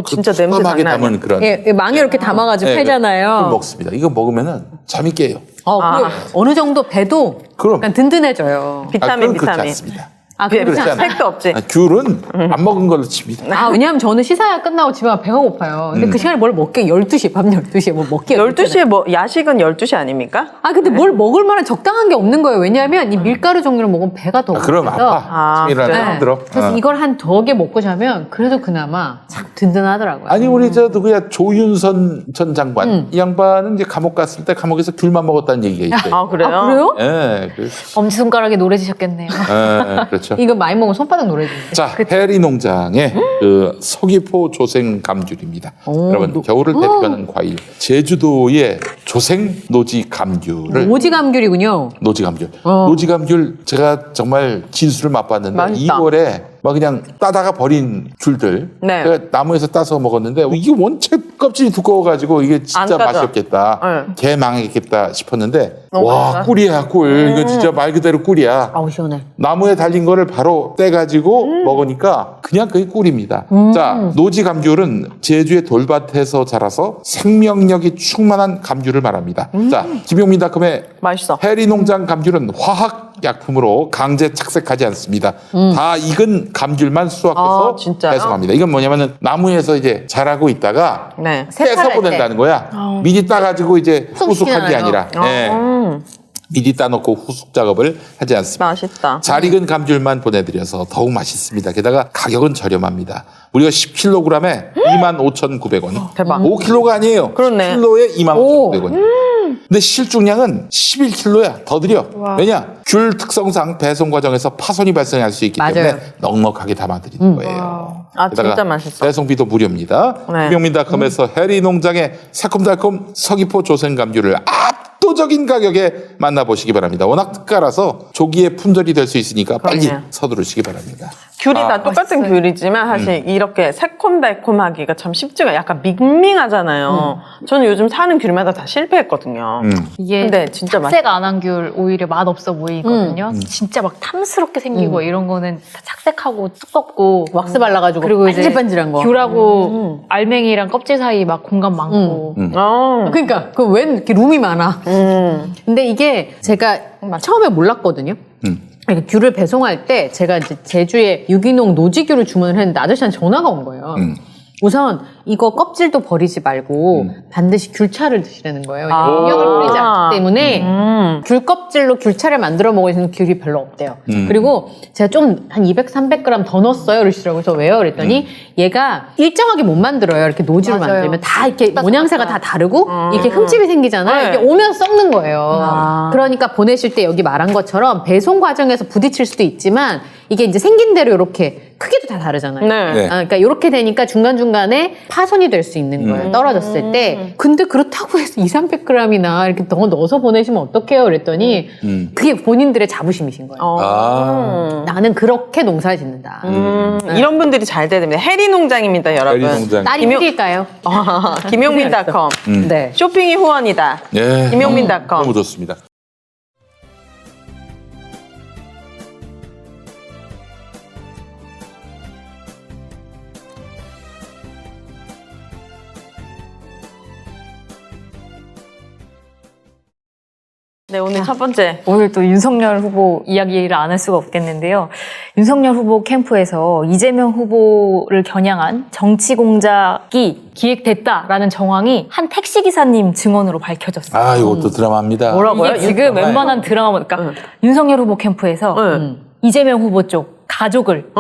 진짜 냄새 험하게 장난 아니야. 담은 그런 예, 망에 이렇게 담아가지고 네, 팔잖아요. 그걸 먹습니다. 이거 먹으면은 잠이 깨요. 그리고 어느 정도 배도 그럼. 약간 든든해져요. 비타민, 그건 그렇지 비타민. 않습니다. 그렇지 그렇지 않아요. 색도 없지. 귤은 안 먹은 걸로 칩니다. 왜냐하면 저는 시사회 끝나고 집에 가면 배가 고파요. 근데 그 시간에 뭘 먹게 12시, 밤 12시에 뭐 먹게 12시에 뭐, 야식은 12시 아닙니까? 근데 뭘 먹을 만한 적당한 게 없는 거예요. 왜냐하면 이 밀가루 종류를 먹으면 배가 더 그럼 고파서. 아파. 아침이라도 그래요? 힘들어. 그래서 이걸 한 덕에 먹고 자면 그래도 그나마 참 든든하더라고요. 아니 우리 저 누구야 조윤선 전 장관 이 양반은 이제 감옥 갔을 때 감옥에서 귤만 먹었다는 얘기가 있어요. 그래요? 그래요? 예, 엄지손가락이 노래지셨겠네요. 그렇죠. 이거 많이 먹으면 손바닥 노래지는데. 자, 해리 농장의 그 서귀포 조생 감귤입니다. 여러분 겨울을 대표하는 과일 제주도의 조생 노지 감귤을 오지감귤이군요. 노지 감귤. 노지 감귤 제가 정말 진수를 맛봤는데 맛있다. 2월에 막 그냥 따다가 버린 귤들 네. 제가 나무에서 따서 먹었는데 이게 원체 껍질이 두꺼워가지고 이게 진짜 안 까져. 맛이 없겠다. 네. 개 망했겠다 싶었는데 너무 와 맛있다. 꿀이야 꿀. 이거 진짜 말 그대로 꿀이야. 아우 시원해. 나무에 달린 거를 바로 떼가지고 먹으니까 그냥 그게 꿀입니다. 자, 노지 감귤은 제주의 돌밭에서 자라서 생명력이 충만한 감귤을 말합니다. 자, 김용민닷컴의 맛있어. 해리 농장 감귤은 화학 약품으로 강제 착색하지 않습니다. 다 익은 감귤만 수확해서 진짜요? 배송합니다. 이건 뭐냐면은 나무에서 이제 자라고 있다가 네. 떼서 색깔할 보낸다는 거야. 미리 따가지고 이제 후숙한 게 아니라 예. 미리 따놓고 후숙 작업을 하지 않습니다. 맛있다. 잘 익은 감귤만 보내드려서 더욱 맛있습니다. 게다가 가격은 저렴합니다. 우리가 10kg에 25,900원. 대박. 5kg가 아니에요. 그렇네. 10kg에 25,900원. 근데 실중량은 11kg야. 더 드려. 왜냐? 귤 특성상 배송 과정에서 파손이 발생할 수 있기 맞아요. 때문에 넉넉하게 담아드리는 거예요. 진짜 게다가 맛있어. 배송비도 무료입니다. 네. 김용민닷컴에서 해리 농장의 새콤달콤 서귀포 조생 감귤을 압도적인 가격에 만나보시기 바랍니다. 워낙 특가라서 조기에 품절이 될 수 있으니까 빨리 그럼요. 서두르시기 바랍니다. 귤이 다 똑같은 귤이지만 사실 이렇게 새콤달콤하기가 참 쉽지가 약간 밍밍하잖아요. 저는 요즘 사는 귤마다 다 실패했거든요. 이게 근데 진짜 착색 안 한 귤 오히려 맛 없어 보이거든요. 진짜 막 탐스럽게 생기고 이런 거는 다 착색하고 두껍고 왁스 발라가지고 그리고 이제 반질반질한 거. 귤하고 알맹이랑 껍질 사이 막 공간 많고 그러니까 그 웬 이렇게 룸이 많아. 근데 이게 제가 처음에 몰랐거든요. 이렇게 귤을 배송할 때 제가 이제 제주에 유기농 노지귤을 주문을 했는데 아저씨한테 전화가 온 거예요. 우선 이거 껍질도 버리지 말고 반드시 귤차를 드시라는 거예요. 영양을 뿌리지 않기 때문에 귤 껍질로 귤차를 만들어 먹으시는 귤이 별로 없대요. 그리고 제가 좀 한 200, 300g 더 넣었어요. 그러시더라고요. 그래서 왜요? 그랬더니 얘가 일정하게 못 만들어요. 이렇게 노지로 맞아요. 만들면 다 이렇게 모양새가 다 다르고 이렇게 흠집이 생기잖아요. 네. 이렇게 오면 썩는 거예요. 그러니까 보내실 때 여기 말한 것처럼 배송 과정에서 부딪힐 수도 있지만 이게 이제 생긴 대로 이렇게 크기도 다 다르잖아요. 네. 네. 그러니까 이렇게 되니까 중간중간에 파손이 될 수 있는 거예요. 떨어졌을 때. 근데 그렇다고 해서 200~300g이나 이렇게 더 넣어서 보내시면 어떡해요? 그랬더니 그게 본인들의 자부심이신 거예요. 나는 그렇게 농사를 짓는다. 이런 분들이 잘 돼야 됩니다. 해리 농장입니다, 여러분. 해리 농장. 딸이 필일까요? 김용민닷컴. 네. 쇼핑이 후원이다. 예. 김용민닷컴. 너무 좋습니다. 네, 오늘 첫 번째. 오늘 또 윤석열 후보 이야기를 안 할 수가 없겠는데요. 윤석열 후보 캠프에서 이재명 후보를 겨냥한 정치 공작이 기획됐다라는 정황이 한 택시기사님 증언으로 밝혀졌어요. 아, 이것도 드라마입니다. 뭐라고요? 이게 지금 웬만한 드라마, 그러니까 윤석열 후보 캠프에서 이재명 후보 쪽 가족을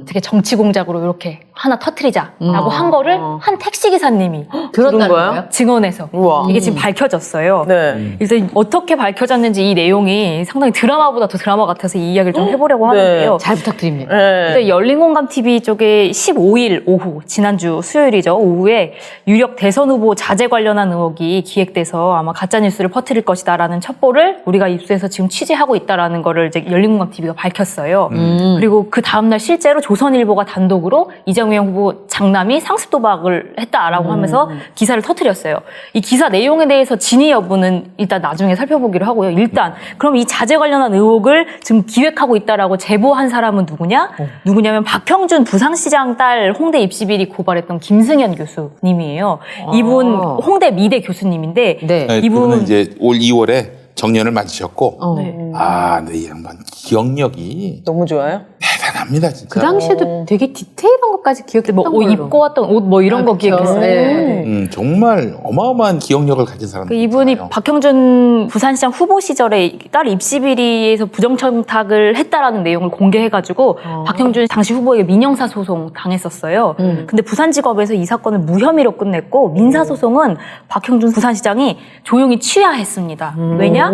되게 정치 공작으로 이렇게 하나 터트리자라고 한 거를 한 택시기사님이 들었다는 거예요? 거예요? 증언해서 우와. 이게 지금 밝혀졌어요. 네. 그래서 어떻게 밝혀졌는지 이 내용이 상당히 드라마보다 더 드라마 같아서 이 이야기를 좀 해보려고 네. 하는데요. 잘 부탁드립니다. 네. 근데 열린공감TV 쪽에 15일 오후, 지난주 수요일이죠. 오후에 유력 대선 후보 자제 관련한 의혹이 기획돼서 아마 가짜뉴스를 퍼뜨릴 것이다라는 첩보를 우리가 입수해서 지금 취재하고 있다라는 거를 이제 열린공감TV가 밝혔어요. 그리고 그 다음날 실제로 조선일보가 단독으로 이재명 후보 장남이 상습 도박을 했다라고 하면서 기사를 터뜨렸어요. 이 기사 내용에 대해서 진위 여부는 일단 나중에 살펴보기로 하고요. 일단 그럼 이 자제 관련한 의혹을 지금 기획하고 있다라고 제보한 사람은 누구냐? 누구냐면 박형준 부산시장 딸 홍대 입시비리 고발했던 김승현 교수님이에요. 이분 홍대 미대 교수님인데 네. 네, 이분- 그분은 이제 올 2월에 정년을 맞으셨고, 네. 아, 근데 이 양반 기억력이 너무 좋아요? 대단합니다, 진짜. 그 당시에도 되게 디테일한 것까지 기억했던 뭐 걸로. 입고 왔던 옷 뭐 이런 거 그쵸. 기억했어요. 네. 정말 어마어마한 기억력을 가진 사람. 이분이 박형준 부산시장 후보 시절에 딸 입시비리에서 부정청탁을 했다라는 내용을 공개해가지고 박형준 당시 후보에게 민형사 소송 당했었어요. 근데 부산지법에서 이 사건을 무혐의로 끝냈고 민사소송은 박형준 부산시장이 조용히 취하했습니다. 왜냐?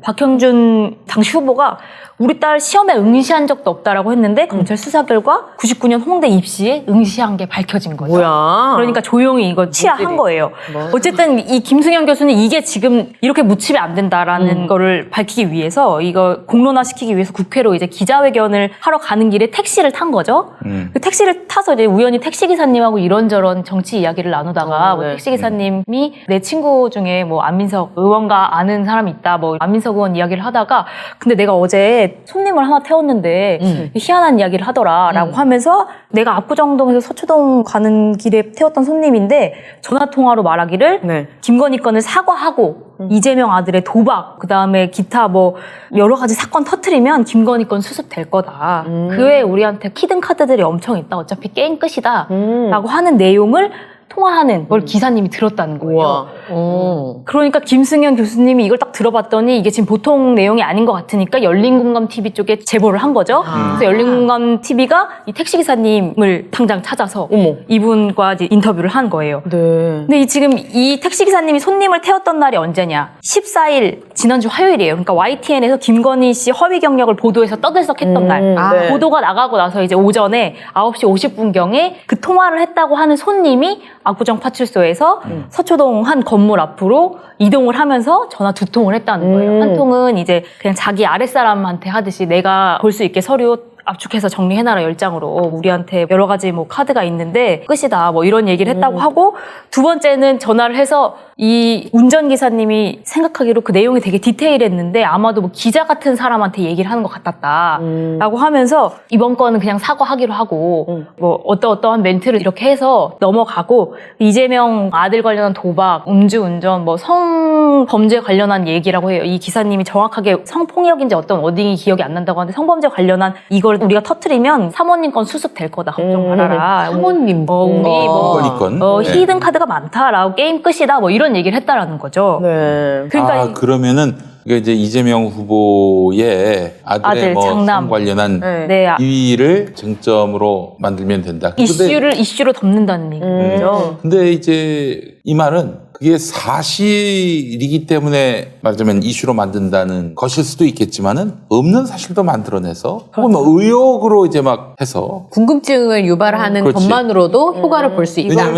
박형준 당시 후보가 우리 딸 시험에 응시한 적도 없다라고 했는데 검찰 수사 결과 99년 홍대 입시에 응시한 게 밝혀진 거죠. 뭐야? 그러니까 조용히 이거 취하한 거예요. 어쨌든 이 김승현 교수는 이게 지금 이렇게 묻히면 안 된다라는 거를 밝히기 위해서 이거 공론화시키기 위해서 국회로 이제 기자회견을 하러 가는 길에 택시를 탄 거죠. 그 택시를 타서 이제 우연히 택시기사님하고 이런저런 정치 이야기를 나누다가 뭐 네. 택시기사님이 내 친구 중에 뭐 안민석 의원과 아는 사람이 있다 뭐 안민석 의원 이야기를 하다가 근데 내가 어제 손님을 하나 태웠는데 희한한 이야기를 하더라라고 하면서 내가 압구정동에서 서초동 가는 길에 태웠던 손님인데 전화통화로 말하기를 네. 김건희 건을 사과하고 이재명 아들의 도박 그다음에 기타 뭐 여러 가지 사건 터트리면 김건희 건 수습될 거다. 그 외에 우리한테 히든 카드들이 엄청 있다. 어차피 게임 끝이다. 라고 하는 내용을 통화하는 걸 기사님이 들었다는 거예요. 우와. 그러니까 김승현 교수님이 이걸 딱 들어봤더니 이게 지금 보통 내용이 아닌 것 같으니까 열린공감TV 쪽에 제보를 한 거죠. 그래서 열린공감TV가 이 택시기사님을 당장 찾아서 어머. 이분과 이제 인터뷰를 한 거예요. 네. 근데 지금 이 택시기사님이 손님을 태웠던 날이 언제냐? 14일 지난주 화요일이에요. 그러니까 YTN에서 김건희 씨 허위 경력을 보도해서 떠들썩했던 날. 네. 보도가 나가고 나서 이제 오전에 9시 50분경에 그 통화를 했다고 하는 손님이 압구정 파출소에서 서초동 한 건물 앞으로 이동을 하면서 전화 2통을 했다는 거예요. 한 통은 이제 그냥 자기 아랫사람한테 하듯이 내가 볼 수 있게 서류 압축해서 정리해놔라 10장으로 우리한테 여러 가지 뭐 카드가 있는데 끝이다 뭐 이런 얘기를 했다고 하고 두 번째는 전화를 해서 이 운전기사님이 생각하기로 그 내용이 되게 디테일했는데 아마도 뭐 기자 같은 사람한테 얘기를 하는 것 같았다 라고 하면서 이번 건은 그냥 사과하기로 하고 뭐 어떠한 멘트를 이렇게 해서 넘어가고 이재명 아들 관련한 도박, 음주운전, 뭐 성범죄 관련한 얘기라고 해요. 이 기사님이 정확하게 성폭력인지 어떤 워딩이 기억이 안 난다고 하는데 성범죄 관련한 이걸 우리가 터트리면 사모님 건 수습될 거다. 걱정 말아라. 사모님. 우리 뭐 김건희 건? 네. 히든 카드가 많다라고 게임 끝이다. 뭐 이런 얘기를 했다라는 거죠. 네. 그러니까 아, 그러면은 이게 이제 이재명 후보의 아들의 아들, 뭐 장남. 성 관련한 네, 이유를 쟁점으로 만들면 된다. 이슈로 덮는다는 얘기죠. 근데 이제 이 말은 그게 사실이기 때문에 말하자면 이슈로 만든다는 것일 수도 있겠지만은 없는 사실도 만들어내서 혹은 뭐 의혹으로 이제 막 해서 궁금증을 유발하는 그렇지. 것만으로도 효과를 볼 수 있다.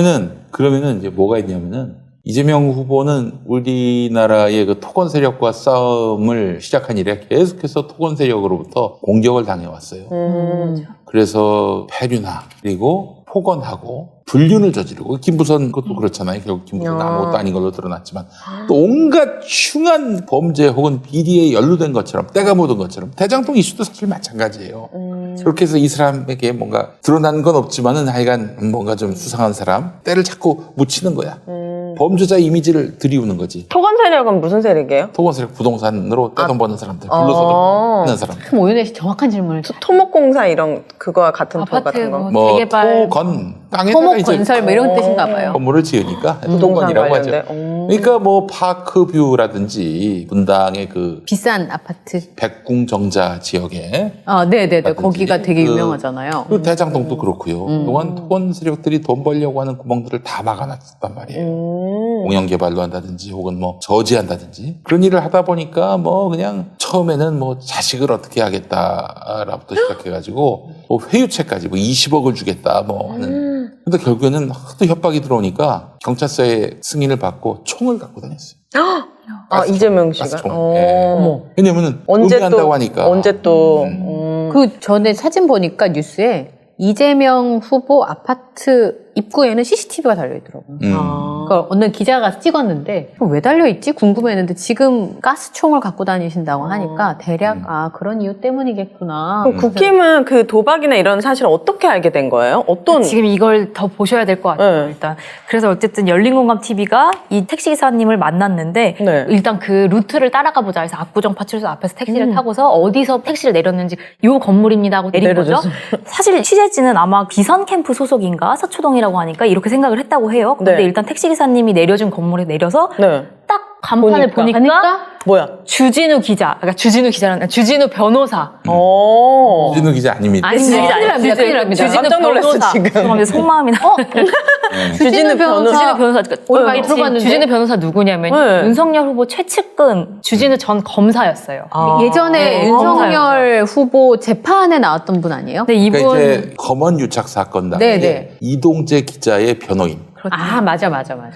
그러면은 이제 뭐가 있냐면은 이재명 후보는 우리나라의 그 토건 세력과 싸움을 시작한 이래 계속해서 토건 세력으로부터 공격을 당해왔어요. 그래서 폐륜화 그리고 폭언하고 불륜을 저지르고 김부선 것도 그렇잖아요. 결국 김부선 아무것도 아닌 걸로 드러났지만 또 온갖 흉한 범죄 혹은 비리에 연루된 것처럼 때가 묻은 것처럼 대장동 이슈도 사실 마찬가지예요. 그렇게 해서 이 사람에게 뭔가 드러난 건 없지만은 하여간 뭔가 좀 수상한 사람 때를 자꾸 묻히는 거야. 범죄자 이미지를 들이우는 거지. 토건 세력은 무슨 세력이에요? 토건 세력 부동산으로 떼돈 버는 사람들, 불로소득 있는 사람들. 참 오윤혜 씨 정확한 질문을. 토목공사 이런 그거와 같은 토 아파트 같은 거. 뭐 뭐 재개발. 토건 땅에다가 토목 이제 건설 뭐 이런 뜻인가 봐요. 건물을 지으니까 부동산 토건이라고 하죠. 관련된. 그러니까 뭐 파크뷰라든지 분당의 그 비싼 아파트. 백궁정자 지역에 네네네. 라든지 거기가 되게 그- 유명하잖아요. 그 대장동도 그렇고요. 그동안 토건 세력들이 돈 벌려고 하는 구멍들을 다 막아놨단 말이에요. 공영 개발로 한다든지 혹은 뭐 저지한다든지 그런 일을 하다 보니까 뭐 그냥 처음에는 뭐 자식을 어떻게 하겠다라부터 시작해가지고 뭐 회유채까지 뭐 20억을 주겠다 뭐 하는. 근데 결국에는 하도 협박이 들어오니까 경찰서에 승인을 받고 총을 갖고 다녔어요. 아, 이재명 씨가? 가스총. 예. 어머. 왜냐면은 언제 은폐한다고 또, 하니까. 언제 또. 그 전에 사진 보니까 뉴스에 이재명 후보 아파트 입구에는 CCTV가 달려있더라고요. 그러니까 어느 기자가 찍었는데 왜 달려있지? 궁금했는데 지금 가스총을 갖고 다니신다고 하니까 대략 그런 이유 때문이겠구나. 그럼 국힘은 그 도박이나 이런 사실을 어떻게 알게 된 거예요? 어떤. 지금 이걸 더 보셔야 될 것 같아요. 네. 일단 그래서 어쨌든 열린공감 TV가 이 택시 기사님을 만났는데 네. 일단 그 루트를 따라가 보자 해서 압구정 파출소 앞에서 택시를 타고서 어디서 택시를 내렸는지 요 건물입니다 하고 내린 거죠. 내려줬어요. 사실 취재진은 아마 비선 캠프 소속인가 서초동이라고 하니까 이렇게 생각을 했다고 해요. 근데 네. 일단 택시 기사님이 내려준 건물에 내려서 네. 딱 간판을 보니까 뭐야? 주진우 기자, 그러니까 주진우 기자라는 주진우 변호사. 주진우 기자 아닙니다. 아닙니다. 큰일 납니다. 큰일 납니다. 깜짝 놀랐어, 지금. 죄송합니다. 속마음이 나. 주진우 변호사. 주진우 변호사. 오늘 많이 들어봤는데? 주진우 변호사 누구냐면 네. 윤석열 후보 최측근 주진우 전 검사였어요. 예전에 네, 윤석열 후보 재판에 나왔던 분 아니에요? 근데 이분 그러니까 이제 검언 유착 사건 당시에 네네. 이동재 기자의 변호인. 맞아.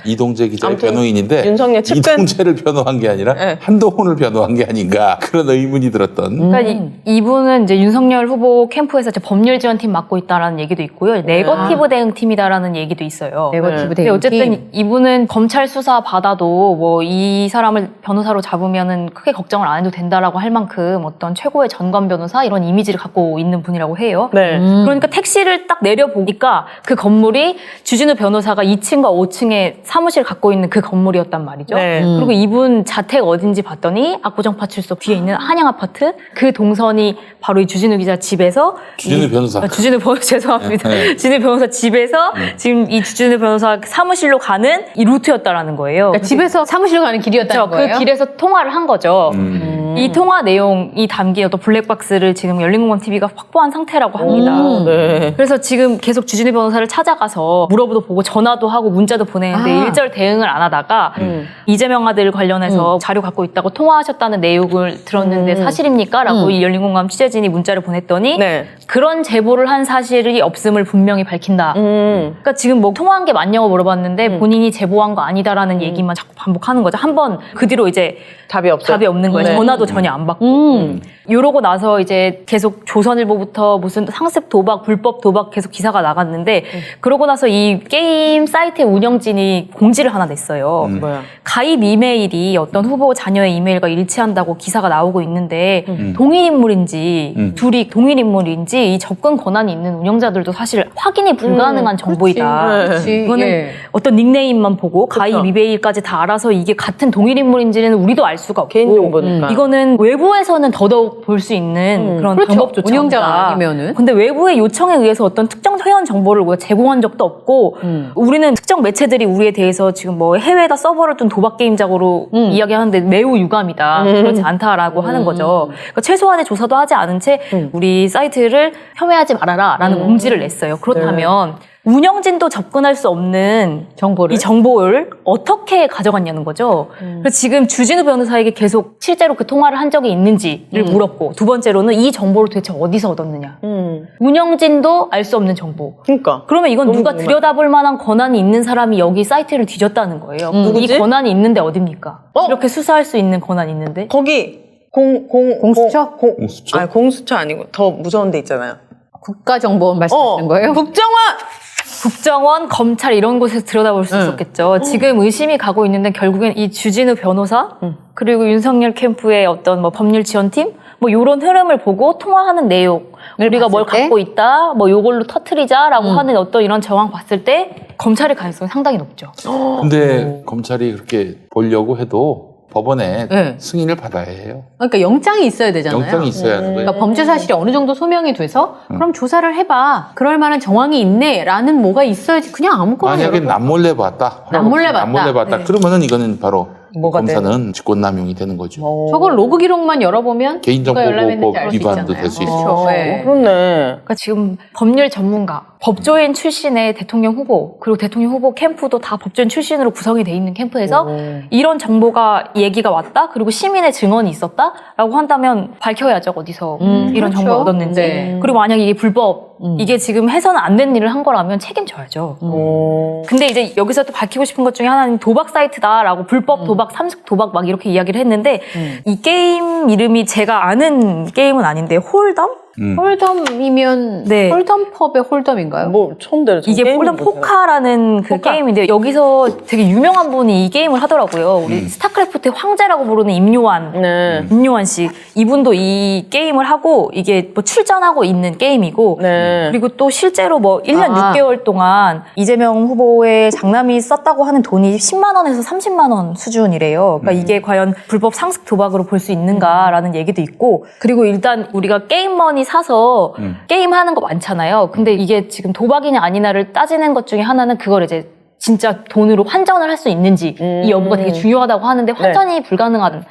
이동재 기자의 아무튼 변호인인데 윤석열 측근. 이동재를 변호한 게 아니라 네. 한동훈을 변호한 게 아닌가 그런 의문이 들었던. 그러니까 이분은 이제 윤석열 후보 캠프에서 이제 법률 지원팀 맡고 있다라는 얘기도 있고요. 네거티브 대응팀이다라는 얘기도 있어요. 네거티브 근데 대응팀. 어쨌든 이분은 검찰 수사 받아도 뭐 이 사람을 변호사로 잡으면은 크게 걱정을 안 해도 된다라고 할 만큼 어떤 최고의 전관 변호사 이런 이미지를 갖고 있는 분이라고 해요. 네. 그러니까 택시를 딱 내려보니까 그 건물이 주진우 변호사가 2층과 5층에 사무실 갖고 있는 그 건물이었단 말이죠. 네. 그리고 이분 자택 어딘지 봤더니 압구정 파출소 뒤에 있는 한양 아파트 그 동선이 바로 이 주진우 기자 집에서 주진우 변호사. 주진우 변호사 죄송합니다. 네. 주진우 변호사 집에서 지금 이 주진우 변호사 사무실로 가는 이 루트였다라는 거예요. 그러니까 집에서 사무실로 가는 길이었다는 그 거예요? 길에서 통화를 한 거죠. 이 통화 내용이 담긴 어떤 블랙박스를 지금 열린공감 TV가 확보한 상태라고 합니다. 네. 그래서 지금 계속 주진우 변호사를 찾아가서 물어보도 보고 전화도 하고 문자도 보내는데 일절 대응을 안 하다가 이재명 아들 관련해서 자료 갖고 있다고 통화하셨다는 내용을 들었는데 사실입니까? 라고 이 열린공감 취재진이 문자를 보냈더니 네. 그런 제보를 한 사실이 없음을 분명히 밝힌다. 그러니까 지금 뭐 통화한 게 맞냐고 물어봤는데 본인이 제보한 거 아니다라는 얘기만 자꾸 반복하는 거죠. 한 번 그 뒤로 이제 답이 없어요. 답이 없는 거예요. 네. 전화도 전혀 안 받고. 이러고 나서 이제 계속 조선일보부터 무슨 상습 도박, 불법 도박 계속 기사가 나갔는데 그러고 나서 이 게임 사이트의 운영진이 공지를 하나 냈어요. 뭐야? 가입 이메일이 어떤 후보 자녀의 이메일과 일치한다고 기사가 나오고 있는데 동일 인물인지 둘이 동일 인물인지 이 접근 권한이 있는 운영자들도 사실 확인이 불가능한 정보이다. 그렇지. 이거는 예. 어떤 닉네임만 보고 가입 그쵸. 이메일까지 다 알아서 이게 같은 동일 인물인지는 우리도 알 수가 없고 개인정보니까. 이거는 외부에서는 더더욱 볼 수 있는 그런 그렇죠. 방법조차 운영자가 없다. 아니면은. 근데 외부의 요청에 의해서 어떤 특정 회원 정보를 우리가 제공한 적도 없고 우리는 특정 매체들이 우리에 대해서 지금 뭐 해외에다 서버를 둔 도박 게임작으로 이야기하는데 매우 유감이다. 그렇지 않다라고 하는 거죠. 그러니까 최소한의 조사도 하지 않은 채 우리 사이트를 폄훼하지 말아라라는 공지를 냈어요. 그렇다면 운영진도 접근할 수 없는 정보를. 이 정보를 어떻게 가져갔냐는 거죠. 그래서 지금 주진우 변호사에게 계속 실제로 그 통화를 한 적이 있는지를 물었고 두 번째로는 이 정보를 도대체 어디서 얻었느냐. 운영진도 알 수 없는 정보. 그러니까. 그러면 이건 너무 누가 궁금해. 들여다볼 만한 권한이 있는 사람이 여기 사이트를 뒤졌다는 거예요. 이 누구지? 권한이 있는데 어딥니까? 어? 이렇게 수사할 수 있는 권한이 있는데. 거기 공수처? 공수처? 아니 공수처 아니고 더 무서운 데 있잖아요. 국가정보원 말씀하시는 거예요? 국정원. 국정원, 검찰 이런 곳에서 들여다볼 수 있었겠죠. 지금 의심이 가고 있는데 결국엔 이 주진우 변호사 그리고 윤석열 캠프의 어떤 뭐 법률 지원팀 뭐 이런 흐름을 보고 통화하는 내용 우리가 뭘 봤을 때? 갖고 있다 뭐 요걸로 터트리자라고 하는 어떤 이런 정황 봤을 때 검찰의 가능성이 상당히 높죠. 근데 검찰이 그렇게 보려고 해도 법원에 네. 승인을 받아야 해요. 그러니까 영장이 있어야 되잖아요. 영장이 있어야 하는 거예요. 그러니까 범죄 사실이 어느 정도 소명이 돼서 그럼 조사를 해봐. 그럴 만한 정황이 있네라는 뭐가 있어야지 그냥 아무거나 만약에 열어봐. 남몰래 봤다. 남몰래 봤다. 남몰래 봤다. 네. 그러면은 이거는 바로 뭐가 검사는 직권남용이 되는 거죠. 저걸 로그 기록만 열어보면 누가 열람했는지 개인정보보호법 알 수 위반도 있잖아요. 될 수 그렇죠. 있어요. 네. 그렇네. 그러니까 지금 법률 전문가, 법조인 출신의 대통령 후보, 그리고 대통령 후보 캠프도 다 법조인 출신으로 구성이 돼 있는 캠프에서 이런 정보가 얘기가 왔다, 그리고 시민의 증언이 있었다라고 한다면 밝혀야죠, 어디서 이런 그렇죠. 정보를 얻었는지. 네. 그리고 만약 이게 불법, 이게 지금 해서는 안 된 일을 한 거라면 책임져야죠. 근데 이제 여기서 또 밝히고 싶은 것 중에 하나는 도박 사이트다라고 불법 도박, 삼식 도박 막 이렇게 이야기를 했는데 이 게임 이름이 제가 아는 게임은 아닌데 홀덤? 홀덤이면 네. 홀덤펍의 홀덤인가요? 뭐 처음 들어요. 이게 홀덤 포카라는 그 게임인데 여기서 되게 유명한 분이 이 게임을 하더라고요. 우리 스타크래프트의 황제라고 부르는 임요한. 네. 임요한 씨. 이분도 이 게임을 하고 이게 뭐 출전하고 있는 게임이고 네. 그리고 또 실제로 뭐 1년 6개월 동안 이재명 후보의 장남이 썼다고 하는 돈이 10만 원에서 30만 원 수준이래요. 그러니까 이게 과연 불법 상습 도박으로 볼 수 있는가라는 얘기도 있고 그리고 일단 우리가 게임머니 사서 게임하는 거 많잖아요. 근데 이게 지금 도박이냐 아니냐를 따지는 것 중에 하나는 그걸 이제 진짜 돈으로 환전을 할 수 있는지 이 여부가 되게 중요하다고 하는데 환전이 불가능한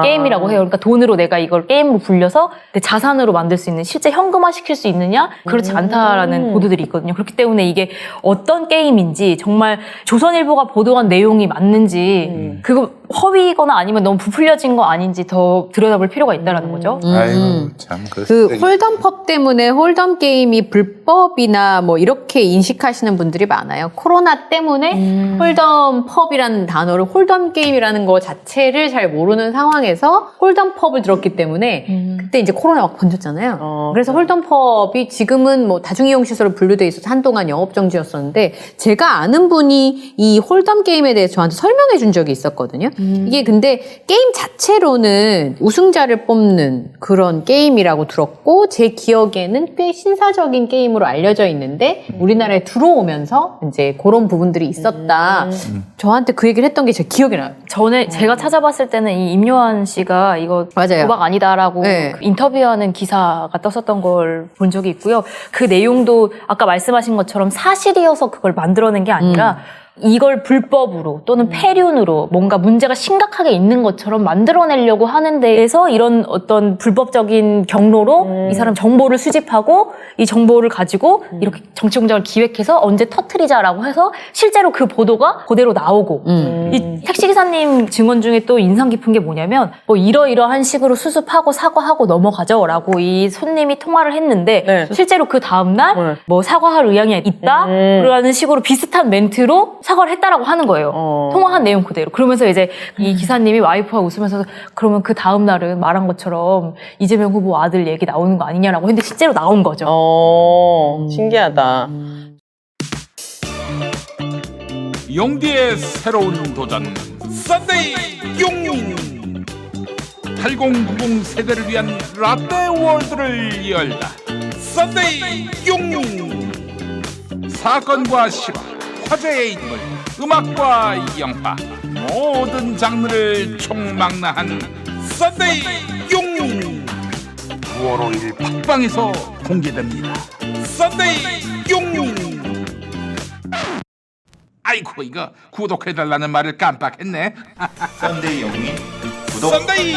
게임이라고 해요. 그러니까 돈으로 내가 이걸 게임으로 불려서 내 자산으로 만들 수 있는 실제 현금화 시킬 수 있느냐? 그렇지 않다라는 보도들이 있거든요. 그렇기 때문에 이게 어떤 게임인지 정말 조선일보가 보도한 내용이 맞는지 그거 허위거나 아니면 너무 부풀려진 거 아닌지 더 들여다볼 필요가 있다라는 거죠. 아이고 참 그 홀덤펍 때문에 홀덤 게임이 불법이나 뭐 이렇게 인식하시는 분들이 많아요. 코로나 때문에 홀덤펍이라는 단어를 홀덤 게임이라는 거 자체를 잘 모르는 상황에서 홀덤펍을 들었기 때문에 그때 이제 코로나 막 번졌잖아요. 그래서 홀덤펍이 지금은 뭐 다중이용시설로 분류돼 있어서 한동안 영업정지였었는데 제가 아는 분이 이 홀덤 게임에 대해서 저한테 설명해 준 적이 있었거든요. 이게 근데 게임 자체로는 우승자를 뽑는 그런 게임이라고 들었고 제 기억에는 꽤 신사적인 게임으로 알려져 있는데 우리나라에 들어오면서 이제 그런 부분들이 있었다. 저한테 그 얘기를 했던 게 제 기억이 나요. 전에 제가 찾아봤을 때는 이 임요한 씨가 이거 맞아요. 도박 아니다라고 네. 그 인터뷰하는 기사가 떴었던 걸 본 적이 있고요. 그 내용도 아까 말씀하신 것처럼 사실이어서 그걸 만들어낸 게 아니라 이걸 불법으로 또는 폐륜으로 뭔가 문제가 심각하게 있는 것처럼 만들어내려고 하는 데에서 이런 어떤 불법적인 경로로 이 사람 정보를 수집하고 이 정보를 가지고 이렇게 정치 공작을 기획해서 언제 터트리자라고 해서 실제로 그 보도가 그대로 나오고 이 택시기사님 증언 중에 또 인상 깊은 게 뭐냐면 뭐 이러이러한 식으로 수습하고 사과하고 넘어가죠 라고 이 손님이 통화를 했는데 네. 실제로 그 다음날 뭐 사과할 의향이 있다? 라는 식으로 비슷한 멘트로 사과를 했다라고 하는 거예요. 통화한 내용 그대로. 그러면서 이제 이 기사님이 와이프와 웃으면서 그러면 그 다음 날은 말한 것처럼 이재명 후보 아들 얘기 나오는 거 아니냐라고 했는데 실제로 나온 거죠. 신기하다. 용디의 새로운 도전 썬데이 용인 8090 세대를 위한 라떼 월드를 열다. 썬데이 용인 사건과 실화, 화제의 인물, 음악과 영화 모든 장르를 총망라한 썬데이 용인 9월 5일 팟빵에서 공개됩니다. 썬데이 용인. 아이고 이거 구독해달라는 말을 깜빡했네. 썬데이 영민 구독 썬데이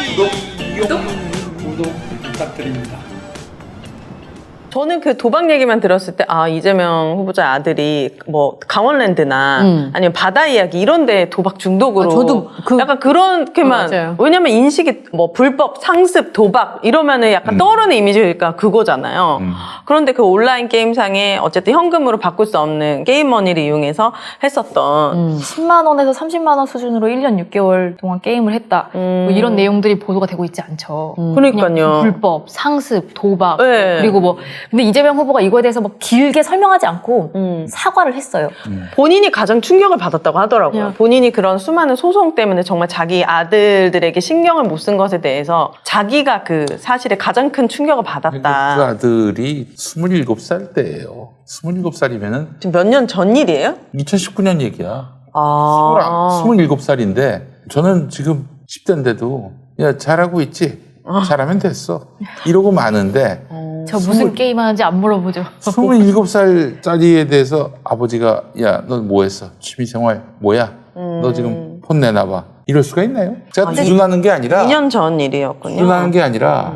저는 그 도박 얘기만 들었을 때, 이재명 후보자 아들이 뭐 강원랜드나 아니면 바다 이야기 이런 데 도박 중독으로. 저도 약간 그렇게만. 맞아요. 왜냐면 인식이 뭐 불법, 상습, 도박 이러면은 약간 떠오르는 이미지가 그거잖아요. 그런데 그 온라인 게임상에 어쨌든 현금으로 바꿀 수 없는 게임머니를 이용해서 했었던. 10만 원에서 30만 원 수준으로 1년 6개월 동안 게임을 했다. 뭐 이런 내용들이 보도가 되고 있지 않죠. 그러니까요. 그냥 불법, 상습, 도박 네. 그리고 뭐 근데 이재명 후보가 이거에 대해서 막 길게 설명하지 않고 사과를 했어요. 본인이 가장 충격을 받았다고 하더라고요. 본인이 그런 수많은 소송 때문에 정말 자기 아들들에게 신경을 못 쓴 것에 대해서 자기가 그 사실에 가장 큰 충격을 그 받았다. 아들이 27살 때예요. 27살이면은 지금 몇 년 전 일이에요? 2019년 얘기야. 아. 27살인데 저는 지금 10대인데도 야 잘하고 있지? 잘하면 됐어. 이러고 마는데 저 무슨 게임 하는지 안 물어보죠. 27살짜리에 대해서 아버지가 야 너 뭐 했어? 취미생활 뭐야? 너 지금 폰 내놔봐. 이럴 수가 있나요? 제가 두둔하는 게 아니라 2년 전 일이었군요. 두둔하는 게 아니라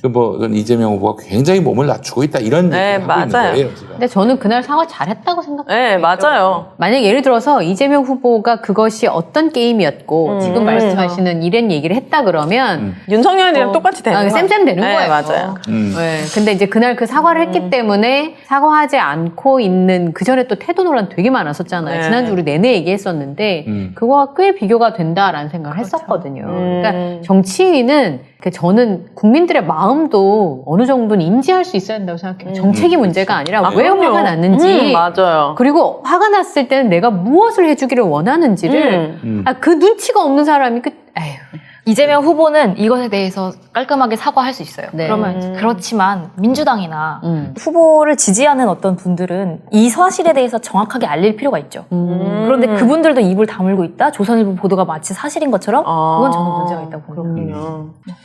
이건 이재명 후보가 굉장히 몸을 낮추고 있다 이런 네, 얘기를 하고 있는 맞아요. 거예요. 지금. 근데 저는 그날 사과 잘했다고 생각해요. 네, 맞아요. 만약 예를 들어서 이재명 후보가 그것이 어떤 게임이었고 지금 말씀하시는 이런 얘기를 했다 그러면 윤석열이랑 똑같이 되는 거예요. 쌤쌤 되는 네, 거예요. 맞아요. 네, 근데 이제 그날 그 사과를 했기 때문에 사과하지 않고 있는 그 전에 또 태도 논란 되게 많았었잖아요. 네. 지난주 우리 내내 얘기했었는데 그거와 꽤 비교가 된다라는 생각을 했었거든요. 그러니까 정치인은 저는 국민들의 마음도 어느 정도는 인지할 수 있어야 된다고 생각해요. 정책이 문제가 아니라 왜 그럼요. 화가 났는지 맞아요. 그리고 화가 났을 때는 내가 무엇을 해주기를 원하는지를 그 눈치가 없는 사람이 에휴. 이재명 후보는 이것에 대해서 깔끔하게 사과할 수 있어요. 네. 그러면 그렇지만 민주당이나 후보를 지지하는 어떤 분들은 이 사실에 대해서 정확하게 알릴 필요가 있죠. 그런데 그분들도 입을 다물고 있다? 조선일보 보도가 마치 사실인 것처럼 그건 저는 문제가 있다고 봅니다.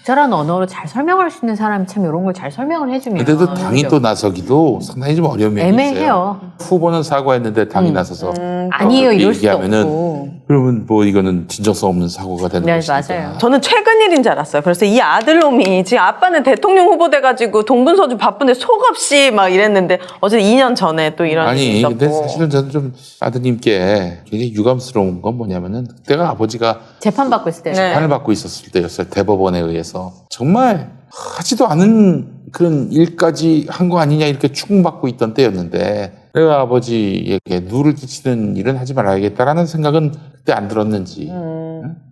적절한 언어로 잘 설명할 수 있는 사람이 참 이런 걸 잘 설명을 해주면 근데도 당이 또 나서기도 상당히 좀 어려운 면이 애매해요. 있어요. 후보는 사과했는데 당이 나서서 아니에요 그렇게 이럴 수도 얘기하면은 없고. 그러면 뭐 이거는 진정성 없는 사고가 되는 네, 것이니까. 맞아요. 저는 최근 일인 줄 알았어요. 그래서 이 아들놈이 지금 아빠는 대통령 후보 돼가지고 동분서주 바쁜데 속없이 막 이랬는데 어제 2년 전에 또 이런 일이 아니 있었고. 근데 사실은 저는 좀 아드님께 굉장히 유감스러운 건 뭐냐면은 그때가 아버지가 재판받고 있을 때. 네. 재판을 받고 있었을 때였어요. 대법원에 의해서 정말 하지도 않은 그런 일까지 한 거 아니냐 이렇게 추궁받고 있던 때였는데 내가 아버지에게 누를 끼치는 일은 하지 말아야겠다라는 생각은 그때 안 들었는지.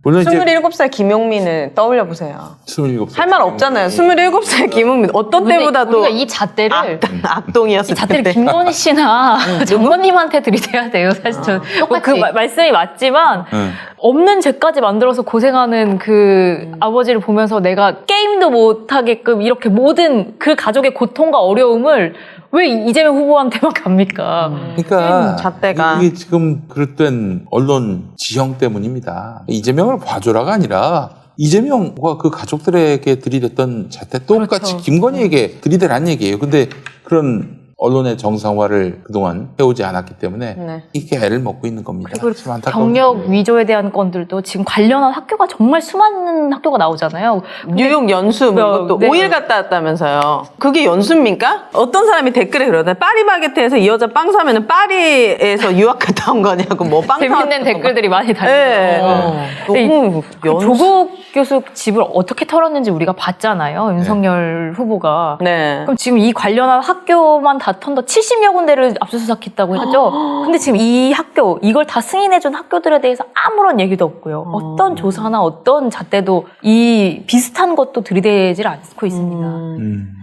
물론 이제 27살 김용민을 떠올려 보세요. 27살 할 말 없잖아요. 27살 김용민 어떤 우리가 때보다도 이 잣대를 악동이었을 이 잣대를 텐데. 김건희 씨나 장관님한테 들이대야 돼요. 사실 저는 그 말씀이 맞지만 응. 없는 죄까지 만들어서 고생하는 그 아버지를 보면서 내가 게임도 못하게끔 이렇게 모든 그 가족의 고통과 어려움을 왜 이재명 후보한테만 갑니까? 그러니까 잣대가. 이게 지금 그릇된 언론 지형 때문입니다. 이재명을 봐줘라가 아니라 이재명과 그 가족들에게 들이댔던 잣대 똑같이 김건희에게 들이대란 얘기예요. 근데 그런 언론의 정상화를 그동안 해오지 않았기 때문에 네. 이게 애를 먹고 있는 겁니다. 그리고 참 안타까운 경력 일이에요. 위조에 대한 건들도 지금 관련한 학교가 정말 수많은 학교가 나오잖아요. 뉴욕 연수 뭐 이것도 네. 5일 갔다 왔다면서요. 그게 연수입니까? 어떤 사람이 댓글에 그러네. 파리바게트에서 이 여자 빵 사면은 파리에서 유학 갔다 온 거냐고 뭐 빵 재밌는 사왔다고 댓글들이 많이 네. 달려요. 너무 연수. 조국 교수 집을 어떻게 털었는지 우리가 봤잖아요. 윤석열 후보가. 네. 그럼 지금 이 관련한 학교만 다 턴다 70여 군데를 압수수색했다고 했죠. 근데 지금 이 학교, 이걸 다 승인해준 학교들에 대해서 아무런 얘기도 없고요. 어떤 조사나 어떤 잣대도 이 비슷한 것도 들이대질 않고 있습니다.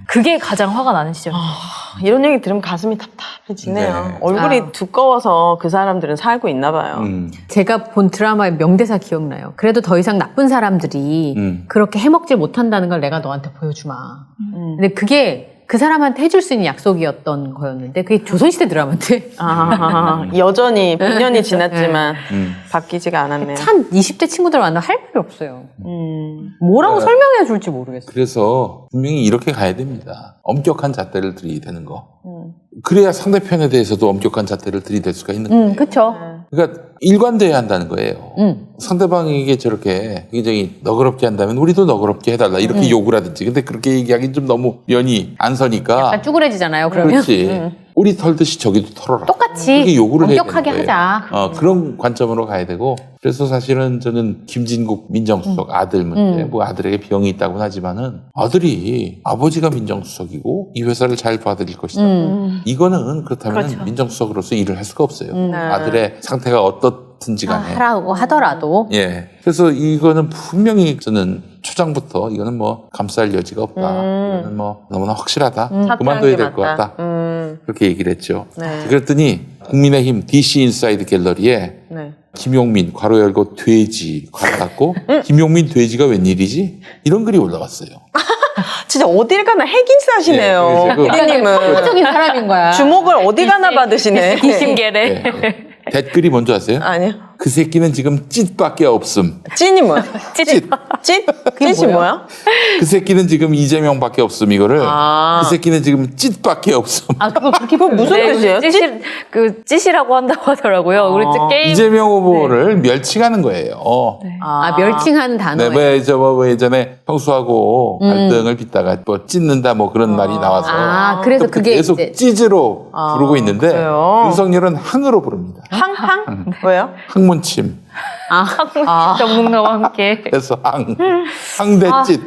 그게 가장 화가 나는 시절입니다. 이런 얘기 들으면 가슴이 답답해지네요. 네. 얼굴이 두꺼워서 그 사람들은 살고 있나 봐요. 제가 본 드라마의 명대사 기억나요. 그래도 더 이상 나쁜 사람들이 그렇게 해먹질 못한다는 걸 내가 너한테 보여주마. 근데 그게 그 사람한테 해줄 수 있는 약속이었던 거였는데 그게 조선시대 드라마인데 아, 여전히 100년이 지났지만 바뀌지가 않았네요. 참 20대 친구들 만나면 할 말이 없어요. 뭐라고 설명해 줄지 모르겠어요. 그래서 분명히 이렇게 가야 됩니다. 엄격한 잣대를 들이대는 거. 그래야 상대편에 대해서도 엄격한 잣대를 들이댈 수가 있는 거예요. 그쵸. 그러니까 일관돼야 한다는 거예요. 상대방에게 저렇게 굉장히 너그럽게 한다면 우리도 너그럽게 해달라 이렇게 요구를 하든지. 근데 그렇게 얘기하기는 좀 너무 면이 안 서니까. 약간 쭈그레지잖아요. 그러면 그렇지. 우리 털듯이 저기도 털어라. 똑같이 그렇게 요구를 해야 엄격하게 되는 거예요. 하자. 그런 관점으로 가야 되고. 그래서 사실은 저는 김진국 민정수석 아들 문제, 뭐 아들에게 병이 있다고는 하지만은 아들이 아버지가 민정수석이고 이 회사를 잘 봐드릴 것이다. 이거는 그렇다면 민정수석으로서 일을 할 수가 없어요. 아들의 상태가 어떻든지 간에. 하라고 하더라도 예. 그래서 이거는 분명히 저는 초장부터 이거는 뭐 감쌀 여지가 없다. 이거는 뭐 너무나 확실하다. 그만둬야 사퇴하는 게 될 것 맞다. 같다. 그렇게 얘기를 했죠. 네. 그랬더니 국민의힘 DC 인사이드 갤러리에 네. 김용민 괄호 열고 돼지 괄호 닫고 김용민 돼지가 웬일이지? 이런 글이 올라왔어요. 진짜 어딜 가나 핵인싸시네요. 네, 그래서 피디님은 효과적인 사람인 거야. 주목을 어디 가나 받으시네. 이심계래. 네. 댓글이 뭔지 아세요? 아니요. 그 새끼는 지금 찢밖에 없음. 찐이 뭐야? 찢. 찐? 찐이 뭐야? 그 새끼는 지금 이재명밖에 없음 이거를. 아. 그 새끼는 지금 찢밖에 없음. 아, 그거 그렇게 그거 무슨 뜻이에요? 찌시라고 한다고 하더라고요. 우리 게임. 이재명 후보를 멸칭하는 거예요. 아, 멸칭하는 네, 단어예요. 뭐 예전에 형수하고 갈등을 빚다가 뭐 찢는다 뭐 그런 말이 나와서 아, 그래서 또 그게 계속 이제 찌즈로 부르고 있는데 그래요? 윤석열은 항으로 부릅니다. 항? 왜요? 항문침. 정몽라와 함께. 그래서 항대찢.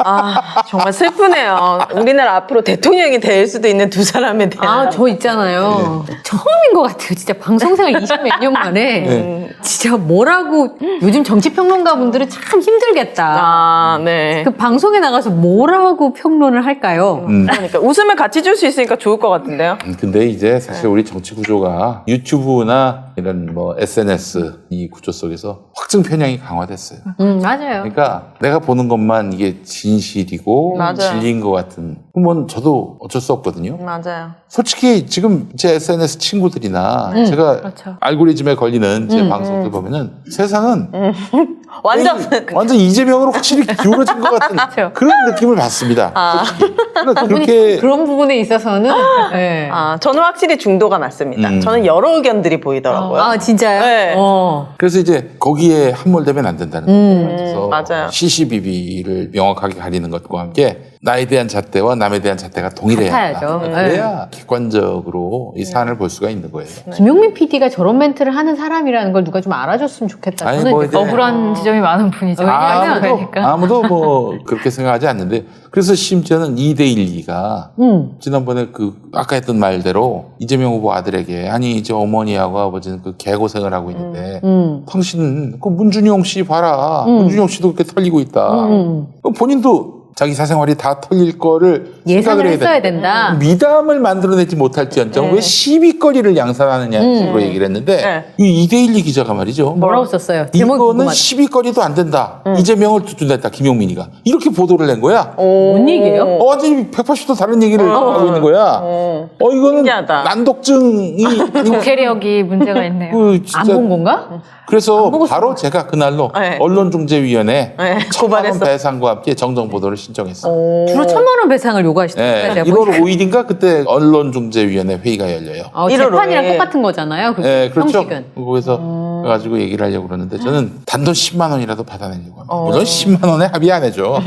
아, 정말 슬프네요. 우리나라 앞으로 대통령이 될 수도 있는 두 사람에 대한. 아, 저 있잖아요. 처음인 것 같아요. 진짜 방송생활 20몇 년 만에. 네. 진짜 뭐라고, 요즘 정치평론가 분들은 참 힘들겠다. 아, 네. 그 방송에 나가서 뭐라고 평론을 할까요? 그러니까 웃음을 같이 줄 수 있으니까 좋을 것 같은데요. 근데 이제 사실 우리 정치 구조가 유튜브나 이런 뭐 SNS 이 구조 속에서 확증 편향이 강화됐어요. 맞아요. 그러니까 내가 보는 것만 이게 진실이고 맞아요. 진리인 것 같은 그건 저도 어쩔 수 없거든요. 맞아요. 솔직히 지금 제 SNS 친구들이나 제가 그렇죠. 알고리즘에 걸리는 제 방송들 보면은 세상은 완전 이재명으로 확실히 기울어진 것 같은 그렇죠. 그런 느낌을 받습니다. 솔직히. 그러니까 그렇게 그런 부분에 있어서는. 네. 아, 저는 확실히 중도가 맞습니다. 저는 여러 의견들이 보이더라고요. 아, 진짜요? 네. 그래서 이제 거기에 함몰되면 안 된다는 거예요. 그래서 맞아요. 시시비비를 명확하게 가리는 것과 함께 나에 대한 잣대와 남에 대한 잣대가 동일해야 같아야죠. 한다. 그래야 객관적으로 이 사안을 볼 수가 있는 거예요. 김용민 PD가 저런 멘트를 하는 사람이라는 걸 누가 좀 알아줬으면 좋겠다. 아니, 저는 뭐 이제 이제 억울한 지점이 많은 분이죠. 왜냐면 아무도 뭐 그렇게 생각하지 않는데 그래서 심지어는 2대1가 지난번에 그 아까 했던 말대로 이재명 후보 아들에게 아니 이제 어머니하고 아버지는 그 개고생을 하고 있는데 당신 그 문준용 씨 봐라 문준용 씨도 그렇게 털리고 있다 본인도 자기 사생활이 다 털릴 거를 예상을 생각을 해야 했어야 돼. 된다. 미담을 만들어내지 못할지언정 왜 시비거리를 양산하느냐 식으로 얘기를 했는데 이 2대1 기자가 말이죠. 뭐라고 썼어요? 제목이 이거는 궁금하다. 시비거리도 안 된다. 이재명을 두둔했다. 김용민이가. 이렇게 보도를 낸 거야. 뭔 얘기예요? 완전히 180도 다른 얘기를 하고 있는 거야. 이거는 신기하다. 난독증이 독해력이 문제가 있네요. 그 진짜 안 본 건가? 그래서 바로 제가 그날로 네. 언론중재위원회 네, 1,000만 원 고발했어. 배상과 함께 정정보도를 신청했어요. 주로 1,000만 원 배상을 요구하시더라고요. 네, 1월 5일인가 그때 언론중재위원회 회의가 열려요. 재판이랑 1월 5일. 똑같은 거잖아요. 그 네, 그렇죠. 형식은. 거기서 가지고 얘기를 하려고 그러는데 저는 단돈 10만 원이라도 받아내려고 합니다. 물론 10만 원에 합의 안 해줘.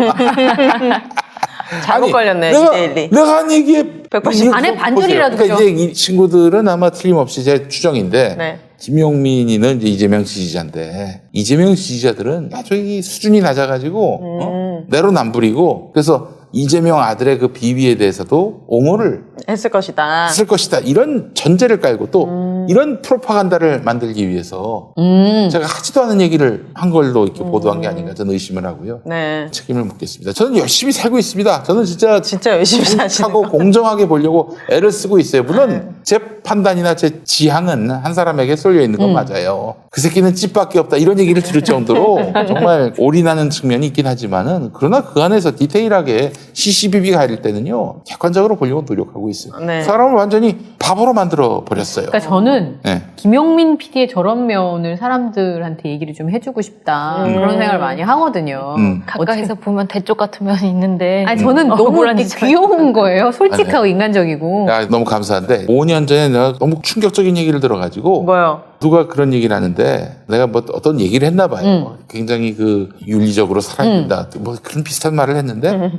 잘못 걸렸네, 내가, 2대1이. 내가 한 얘기에 180. 안에 반절이라도 그러니까 줘. 이제 이 친구들은 아마 틀림없이 제 추정인데 네. 김용민이는 이제 이재명 지지자인데 이재명 지지자들은 아주 이 수준이 낮아가지고 내로남불이고 그래서 이재명 아들의 그 비위에 대해서도 옹호를 했을 것이다. 했을 것이다 이런 전제를 깔고 또 이런 프로파간다를 만들기 위해서 제가 하지도 않은 얘기를 한 걸로 이렇게 보도한 게 아닌가 저는 의심을 하고요. 네. 책임을 묻겠습니다. 저는 열심히 살고 있습니다. 저는 진짜 진짜 열심히 사시는 하고 공정하게 보려고 애를 쓰고 있어요. 물론 제 판단이나 제 지향은 한 사람에게 쏠려 있는 건 맞아요. 그 새끼는 찝밖에 없다 이런 얘기를 들을 정도로 정말 올인하는 측면이 있긴 하지만은 그러나 그 안에서 디테일하게 시시비비가 할 때는요 객관적으로 보려고 노력하고 있어요. 네. 사람을 완전히 바보로 만들어 버렸어요. 그러니까 저는 네. 김용민 PD의 저런 면을 사람들한테 얘기를 좀 해주고 싶다. 그런 생각을 많이 하거든요. 가까이서 보면 대쪽 같은 면이 있는데. 아니, 저는 너무 억울한 이렇게 지점이 귀여운 거예요. 솔직하고 인간적이고. 야, 너무 감사한데 5년 전에 내가 너무 충격적인 얘기를 들어가지고 뭐요? 누가 그런 얘기를 하는데 내가 뭐 어떤 얘기를 했나 봐요. 굉장히 그 윤리적으로 살아있다. 뭐 그런 비슷한 말을 했는데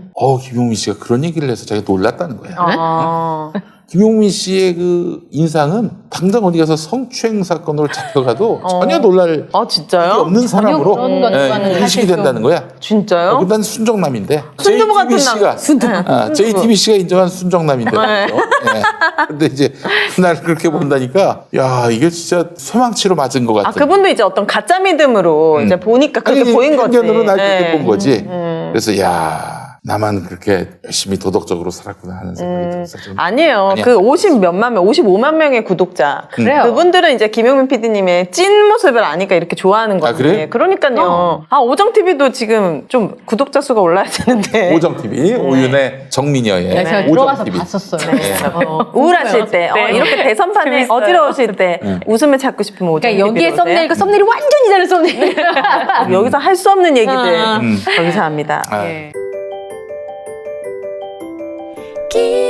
김용민 씨가 그런 얘기를 해서 자기가 놀랐다는 거야. 아. 김용민 씨의 그 인상은 당장 어디 가서 성추행 사건으로 잡혀가도 전혀 놀랄 일이 진짜요? 없는 사람으로 그런 것과는 인식이 사실 좀- 된다는 거야. 진짜요? 난 순정남인데 순두부 같은 남. JTBC가 JTBC가 인정한 순정남인데 네. 말이죠. 네. 근데 이제 날 그렇게 본다니까 야 이게 진짜 소망치로 맞은 것 같은. 아, 그분도 이제 어떤 가짜 믿음으로 이제 보니까 그렇게 아니, 보인 거지. 편견으로 날 그렇게 네. 본 거지. 그래서 야 나만 그렇게 열심히 도덕적으로 살았구나 하는 생각이 들었어. 좀. 아니에요. 아니야. 그 50몇만 명, 55만 명의 구독자. 그래요. 그분들은 이제 김용민 PD님의 찐 모습을 아니까 이렇게 좋아하는 건데. 그래? 그러니까요. 아, 오정TV도 지금 좀 구독자 수가 올라야 되는데. 오정TV 오윤의 정민여의 네, 제가 들어가서 오정TV. 봤었어요. 우울하실 때, 이렇게 대선판에 재밌어요. 어지러우실 때, 웃음을 찾고 싶으면 오정TV. 그러니까 여기에 썸네일과 썸네일이 완전히 다른 썸네일. 여기서 할 수 없는 얘기들. 음. 여기서 합니다. 아, 예. 길